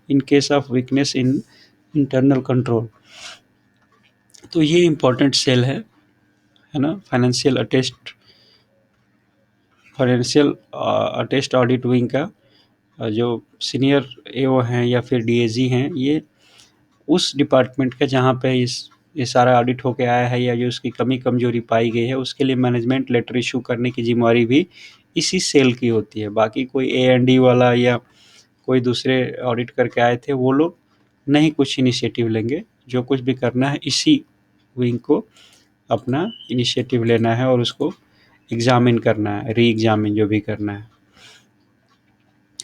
in case of weakness in internal control. तो ये important cell है ना, financial attest audit wing का। जो senior एओ हैं या फिर DAG हैं, ये उस डिपार्टमेंट का जहाँ पे ये सारा ऑडिट होके आया है या जो उसकी कमी कमजोरी पाई गई है, उसके लिए मैनेजमेंट लेटर इशू करने की जिम्मेवारी भी इसी सेल की होती है। बाकी कोई ए&डी वाला या कोई दूसरे ऑडिट करके आए थे, वो लोग नहीं कुछ इनिशिएटिव लेंगे। जो कुछ भी करना है इसी विंग को अपना इनिशिएटिव लेना है और उसको एग्जामिन करना है, री एग्जामिन जो भी करना है।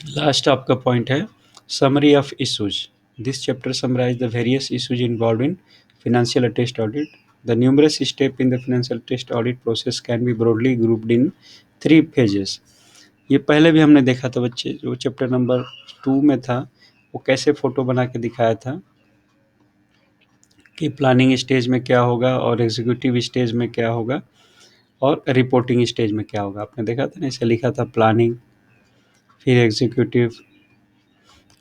लास्ट आपका पॉइंट है summary of issues. This chapter summarise the various issues involve in financial attest audit. The numerous steps in the financial attest audit process can be broadly grouped in 3 phases. ये पहले भी हमने देखा था बच्चे, जो चैप्टर नंबर 2 में था, वो कैसे फोटो बना के दिखाया था कि प्लानिंग स्टेज में क्या होगा और एग्जीक्यूटिव स्टेज में क्या होगा और रिपोर्टिंग स्टेज में क्या होगा। आपने देखा था ना, इसे लिखा था प्लानिंग, फिर एग्जीक्यूटिव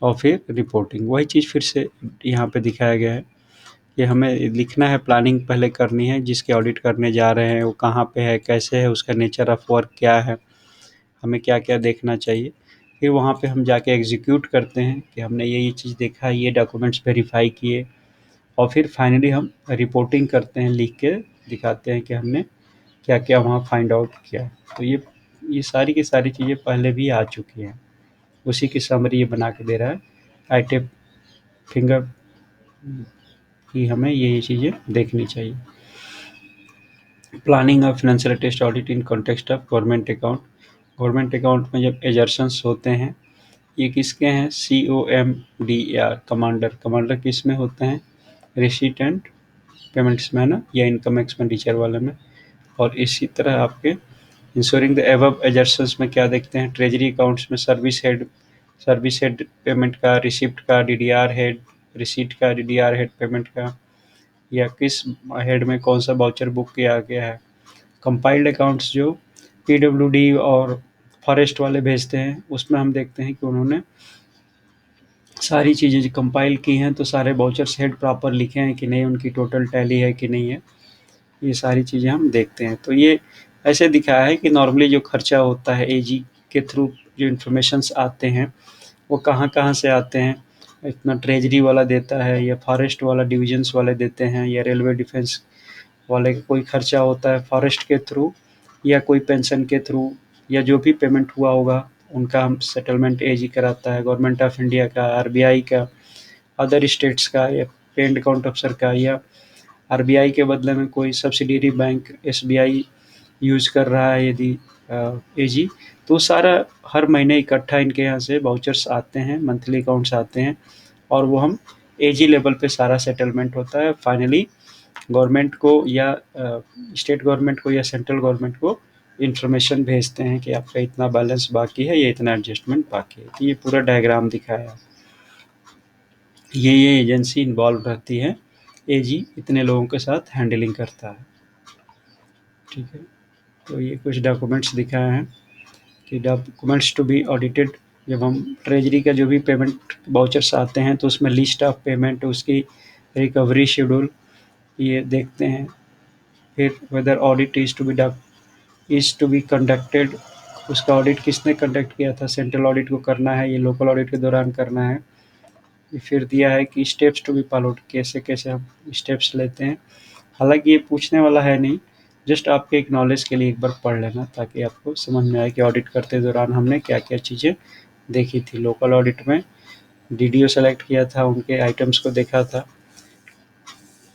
और फिर रिपोर्टिंग। वही चीज़ फिर से यहाँ पे दिखाया गया है कि हमें लिखना है, प्लानिंग पहले करनी है, जिसके ऑडिट करने जा रहे हैं वो कहाँ पे है, कैसे है, उसका नेचर ऑफ वर्क क्या है, हमें क्या क्या देखना चाहिए। फिर वहाँ पे हम जाके एग्जीक्यूट करते हैं कि हमने ये चीज़ देखा, ये डॉक्यूमेंट्स वेरीफाई किए, और फिर फाइनली हम रिपोर्टिंग करते हैं, लिख के दिखाते हैं कि हमने क्या क्या वहाँ फाइंड आउट किया। तो ये सारी की सारी चीज़ें पहले भी आ चुकी हैं, उसी की समरी ये बना के दे रहा है। आई टेप फिंगर कि हमें ये चीज़ें देखनी चाहिए। Planning of financial test audit in context of government account. Government account में जब एजर्शंस होते हैं, ये किसके हैं, COMDR, कमांडर किस में होते हैं, रिसीट एंड पेमेंट्स में है ना, या इनकम एक्सपेंडिचर वाले में। और इसी तरह आपके इंश्योरिंग द एबव एजर्शंस में क्या देखते हैं, ट्रेजरी अकाउंट्स में सर्विस हेड पेमेंट का, रिसिप्ट का, DDR हेड रिसीट का, DDR हेड पेमेंट का, या किस हेड में कौन सा वाउचर बुक किया गया है। कंपाइल्ड अकाउंट्स जो PWD और फॉरेस्ट वाले भेजते हैं, उसमें हम देखते हैं कि उन्होंने सारी चीज़ें जो कंपाइल की हैं तो सारे वाउचर्स हेड प्रॉपर लिखे हैं कि नहीं, उनकी टोटल टैली है कि नहीं है, ये सारी चीज़ें हम देखते हैं। तो ये ऐसे दिखाया है कि नॉर्मली जो खर्चा होता है AG के थ्रू जो इन्फॉर्मेशंस आते हैं वो कहाँ कहाँ से आते हैं, इतना ट्रेजरी वाला देता है या फॉरेस्ट वाला डिविजन्स वाले देते हैं या रेलवे डिफेंस वाले का कोई खर्चा होता है फॉरेस्ट के थ्रू या कोई पेंशन के थ्रू या जो भी पेमेंट हुआ होगा उनका हम सेटलमेंट AG कराता है, गवर्नमेंट ऑफ इंडिया का, RBI का, अदर स्टेट्स का, या पेड अकाउंट अफसर का, या RBI के बदले में कोई सब्सिडियरी बैंक SBI यूज़ कर रहा है यदि AG, तो सारा हर महीने इकट्ठा इनके यहाँ से वाउचर्स आते हैं, मंथली अकाउंट्स आते हैं, और वो हम AG लेवल पे सारा सेटलमेंट होता है। फाइनली गवर्नमेंट को या स्टेट गवर्नमेंट को या सेंट्रल गवर्नमेंट को इन्फॉर्मेशन भेजते हैं कि आपका इतना बैलेंस बाकी है या इतना एडजस्टमेंट बाकी है। तो ये पूरा डायग्राम दिखाया है। ये एजेंसी इन्वॉल्व रहती है, AG इतने लोगों के साथ हैंडलिंग करता है। ठीक है, तो ये कुछ डॉक्यूमेंट्स दिखाए हैं कि डॉक्यूमेंट्स टू बी ऑडिटेड। जब हम ट्रेजरी का जो भी पेमेंट वाउचर्स आते हैं तो उसमें लिस्ट ऑफ पेमेंट, उसकी रिकवरी शेड्यूल ये देखते हैं। फिर whether audit is to be conducted, उसका ऑडिट किसने कंडक्ट किया था, सेंट्रल ऑडिट को करना है, ये लोकल ऑडिट के दौरान करना है। फिर दिया है कि स्टेप्स टू बी फॉलोड, कैसे कैसे हम स्टेप्स लेते हैं। हालांकि ये पूछने वाला है नहीं, जस्ट आपके एक नॉलेज के लिए एक बार पढ़ लेना, ताकि आपको समझ में आए कि ऑडिट करते दौरान हमने क्या-क्या चीज़ें देखी थी। लोकल ऑडिट में डीडीओ सेलेक्ट किया था, उनके आइटम्स को देखा था।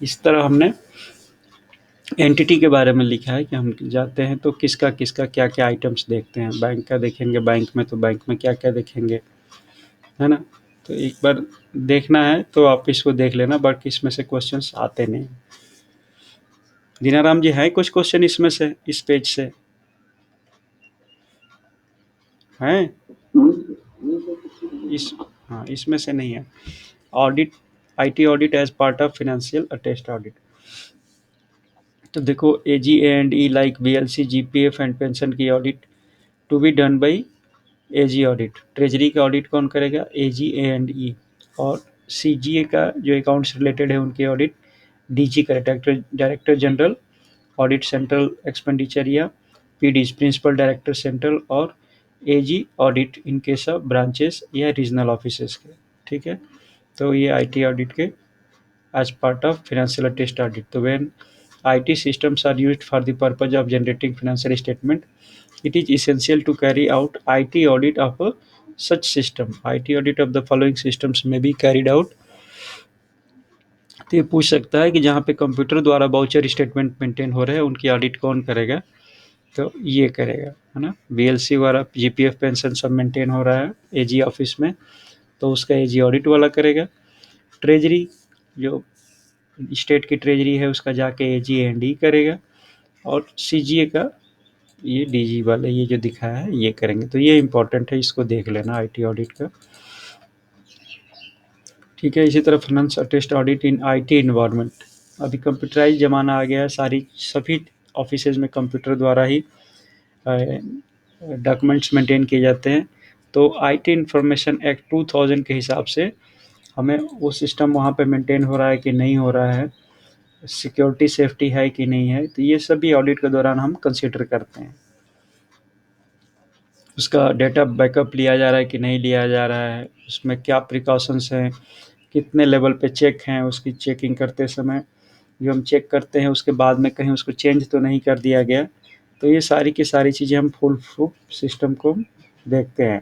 इस तरह हमने एंटिटी के बारे में लिखा है कि हम जाते हैं तो किसका क्या-क्या आइटम्स देखते हैं। बैंक का देखेंगे, बैंक में क्या-क्या देखेंगे, है ना? तो एक बार देखना है तो आप इसको देख लेना, बाकी इसमें से क्वेश्चंस आते नहीं। दीनाराम जी, है कुछ क्वेश्चन इसमें से, इस पेज से? हैं? इस हाँ, इसमें से नहीं है। Audit, IT audit as part of financial attest audit. तो देखो, AG and E like BLC, GPF and pension की audit to be done by AG audit. Treasury का ऑडिट कौन करेगा? AG and E. और सीजीए का जो अकाउंट्स रिलेटेड है उनकी ऑडिट डीजी का, director general audit central expenditure या पीडीज, प्रिंसिपल डायरेक्टर सेंट्रल, और AG audit in case of branches या रीजनल ऑफिसेस के। ठीक है, तो ये आईटी ऑडिट के as part of financial attest audit. So when IT systems are used for the purpose of generating financial statement, it is essential to carry out IT audit of a such system. IT audit of the following systems may be carried out. तो ये पूछ सकता है कि जहाँ पे computer द्वारा voucher statement maintain हो रहे हैं उनकी ऑडिट कौन करेगा? तो ये करेगा, है ना? बीएलसी द्वारा जीपीएफ पेंशन सब मेंटेन हो रहा है एजी ऑफिस में, तो उसका एजी ऑडिट वाला करेगा। ट्रेजरी, जो स्टेट की ट्रेजरी है, उसका जाके एजी एंड ई करेगा। और सीजीए का ये डीजी वाले, ये जो दिखाया है ये करेंगे। तो ये इंपॉर्टेंट है, इसको देख लेना आईटी ऑडिट का। ठीक है, इसी तरह finance attest audit in IT environment. अभी कंप्यूटराइज ज़माना आ गया है, सभी ऑफिसेज में कंप्यूटर द्वारा ही डॉक्यूमेंट्स मेंटेन किए जाते हैं। तो आईटी इंफॉर्मेशन एक्ट 2000 के हिसाब से हमें वो सिस्टम वहाँ पे मेंटेन हो रहा है कि नहीं हो रहा है, सिक्योरिटी सेफ्टी है कि नहीं है, तो ये सभी ऑडिट के दौरान हम कंसीडर करते हैं। उसका डेटा बैकअप लिया जा रहा है कि नहीं लिया जा रहा है, उसमें क्या प्रिकॉशंस हैं, कितने लेवल पे चेक हैं, उसकी चेकिंग करते समय जो हम चेक करते हैं उसके बाद में कहीं उसको चेंज तो नहीं कर दिया गया। तो ये सारी की सारी चीज़ें हम फुल प्रूफ सिस्टम को देखते हैं।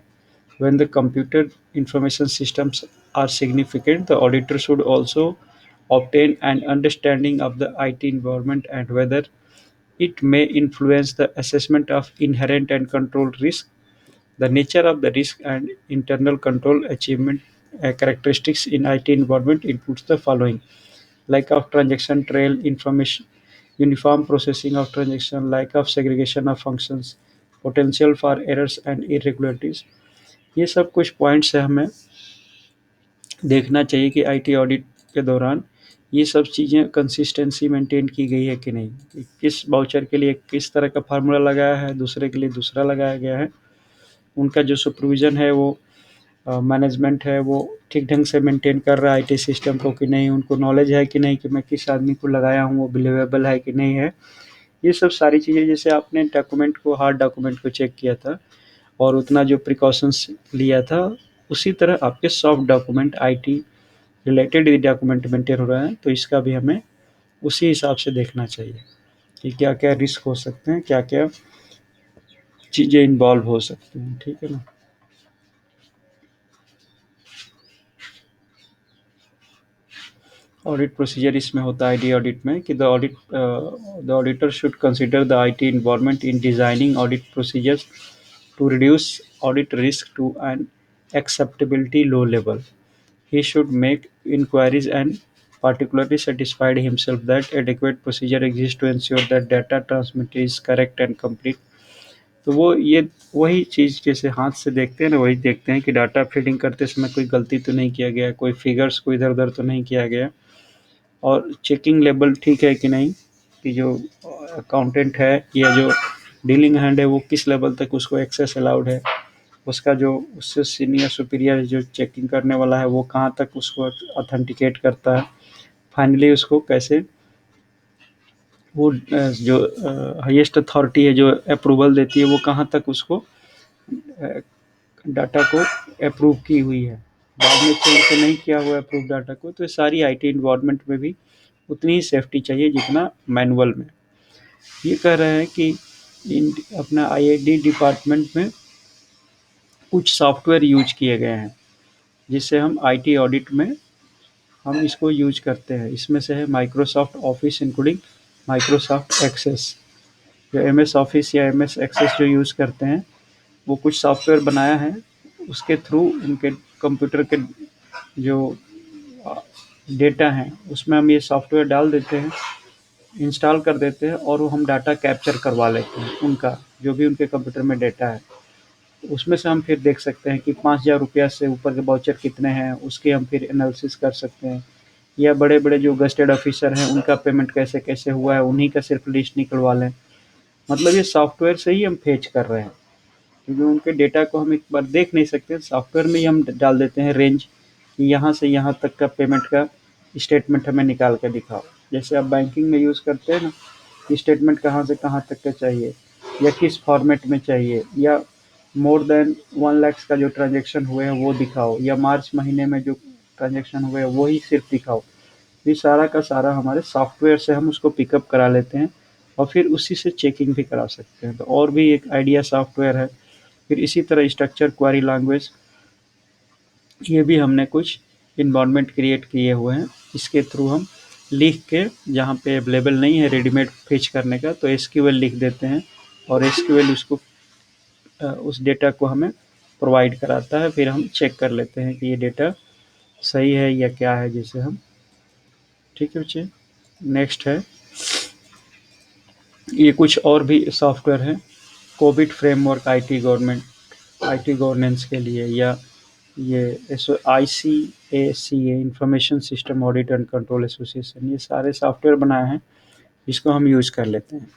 When the computer information systems are significant, the auditor should also obtain an understanding of the IT environment and whether it may influence the assessment of inherent and control risk. The nature of the risk and internal control achievement characteristics in IT environment includes the following: lack of transaction trail information, uniform processing of transaction, lack of segregation of functions, potential for errors and irregularities। ये सब कुछ points है हमें देखना चाहिए कि IT audit के दौरान ये सब चीज़ें कंसिस्टेंसी मेंटेन की गई है कि नहीं, कि किस बाउचर के लिए किस तरह का फार्मूला लगाया है, दूसरे के लिए दूसरा लगाया गया है, उनका जो सुपरविज़न है वो मैनेजमेंट है वो ठीक ढंग से मेंटेन कर रहा है आईटी सिस्टम को कि नहीं, उनको नॉलेज है कि नहीं कि मैं किस आदमी को लगाया हूँ वो बिलीवेबल है कि नहीं है। ये सब सारी चीज़ें, जैसे आपने डॉक्यूमेंट को, हार्ड डॉक्यूमेंट को चेक किया था और उतना जो प्रिकॉशंस लिया था, उसी तरह आपके soft document IT related document maintain हो रहा है, तो इसका भी हमें उसी हिसाब से देखना चाहिए कि क्या क्या रिस्क हो सकते हैं, क्या क्या चीज़ें इन्वॉल्व हो सकती हैं। ठीक है ना? ऑडिट प्रोसीजर इसमें होता है आईटी ऑडिट में कि the auditor should consider the IT environment in designing audit procedures to reduce audit risk to an acceptability low level. He should make inquiries and particularly satisfied himself that adequate procedure exists to ensure that data transmitted is correct and complete. तो वो ये वही चीज़ जैसे हाथ से देखते हैं ना, वही देखते हैं कि डाटा फीडिंग करते समय कोई गलती तो नहीं किया गया, कोई फिगर्स को इधर उधर तो नहीं किया गया, और चेकिंग लेवल ठीक है कि नहीं, कि जो अकाउंटेंट है या जो डीलिंग हैंड है वो किस लेवल तक उसको एक्सेस अलाउड है, उसका जो उससे सीनियर सुपीरियर जो चेकिंग करने वाला है वो कहाँ तक उसको ऑथेंटिकेट करता है, फाइनली उसको कैसे वो जो हाईएस्ट अथॉरिटी है जो अप्रूवल देती है वो कहाँ तक उसको डाटा को अप्रूव की हुई है, बाद में चेंज तो नहीं किया हुआ अप्रूव डाटा को। तो सारी आईटी इन्वायरमेंट में भी उतनी ही सेफ्टी चाहिए जितना मैनुअल में। ये कह रहे हैं कि अपना आईआईटी डिपार्टमेंट में कुछ सॉफ्टवेयर यूज किए गए हैं, जिससे हम आईटी ऑडिट में हम इसको यूज करते हैं। इसमें से है Microsoft office including Microsoft access. जो एमएस ऑफिस या एमएस एक्सेस जो यूज़ करते हैं, वो कुछ सॉफ्टवेयर बनाया है, उसके थ्रू उनके कंप्यूटर के जो डेटा हैं उसमें हम ये सॉफ्टवेयर डाल देते हैं, इंस्टॉल कर देते हैं और वो हम डाटा कैप्चर करवा लेते हैं उनका, जो भी उनके कंप्यूटर में डेटा है। उसमें से हम फिर देख सकते हैं कि 5,000 रुपया से ऊपर के वाउचर कितने हैं, उसके हम फिर एनालिसिस कर सकते हैं। या बड़े-बड़े जो गज़टेड ऑफ़िसर हैं, उनका पेमेंट कैसे-कैसे हुआ है, उन्हीं का सिर्फ़ लिस्ट निकलवा लें। मतलब ये सॉफ्टवेयर से ही हम फेच कर रहे हैं, क्योंकि उनके डेटा को हम एक बार देख नहीं सकते, सॉफ्टवेयर में ही हम डाल देते हैं रेंज कि यहाँ से यहाँ तक का पेमेंट का स्टेटमेंट हमें निकाल के दिखाओ। जैसे आप बैंकिंग में यूज़ करते हैं ना, कि स्टेटमेंट कहाँ से कहाँ तक का चाहिए, या किस फॉर्मेट में चाहिए, या मोर देन 1 लाख का जो ट्रांजैक्शन हुए हैं वो दिखाओ, या मार्च महीने में जो ट्रांजैक्शन हुए हैं वो ही सिर्फ दिखाओ। ये सारा का सारा हमारे सॉफ्टवेयर से हम उसको पिकअप करा लेते हैं और फिर उसी से चेकिंग भी करा सकते हैं। तो और भी एक आइडिया सॉफ्टवेयर है। फिर इसी तरह स्ट्रक्चर क्वेरी लैंग्वेज, ये भी हमने कुछ इन्वायरमेंट क्रिएट किए हुए हैं। इसके थ्रू हम लिख के, जहाँ पे अवेलेबल नहीं है रेडीमेड फेच करने का, तो एसक्यूएल लिख देते हैं और एसक्यूएल उसको उस डेटा को हमें प्रोवाइड कराता है। फिर हम चेक कर लेते हैं कि ये डेटा सही है या क्या है, जिसे हम, ठीक है बच्चे। नेक्स्ट है, ये कुछ और भी सॉफ्टवेयर हैं। कोविड फ्रेमवर्क आईटी गवर्नेंस के लिए, या ये ICACA information system audit and control association, ये सारे सॉफ्टवेयर बनाए हैं, इसको हम यूज़ कर लेते हैं।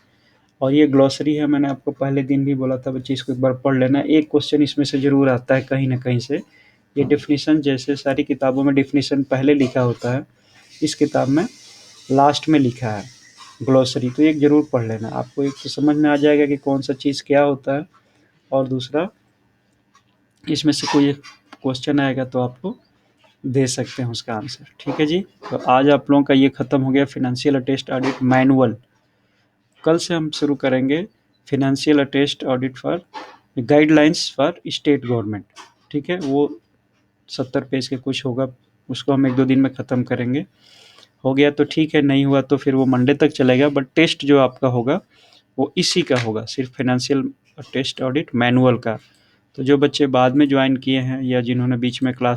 और ये ग्लॉसरी है, मैंने आपको पहले दिन भी बोला था बच्चे इसको एक बार पढ़ लेना। एक क्वेश्चन इसमें से ज़रूर आता है कहीं ना कहीं से। ये डिफिनीशन, जैसे सारी किताबों में डिफिनीशन पहले लिखा होता है, इस किताब में लास्ट में लिखा है ग्लॉसरी, तो एक ज़रूर पढ़ लेना। आपको एक तो समझ में आ जाएगा कि कौन सा चीज़ क्या होता है, और दूसरा इसमें से कोई एक क्वेश्चन आएगा तो आपको दे सकते हैं उसका आंसर। ठीक है जी। तो आज आप लोगों का ये ख़त्म हो गया फाइनेंशियल अटेस्ट ऑडिट मैनुअल। कल से हम शुरू करेंगे financial attest audit for guidelines for state government. ठीक है, वो 70 पेज के कुछ होगा, उसको हम 1-2 दिन में ख़त्म करेंगे। हो गया तो ठीक है, नहीं हुआ तो फिर वो मंडे तक चलेगा, बट टेस्ट जो आपका होगा वो इसी का होगा, सिर्फ फाइनेंशियल टेस्ट ऑडिट मैनुअल का। तो जो बच्चे बाद में ज्वाइन किए हैं या जिन्होंने बीच में क्लास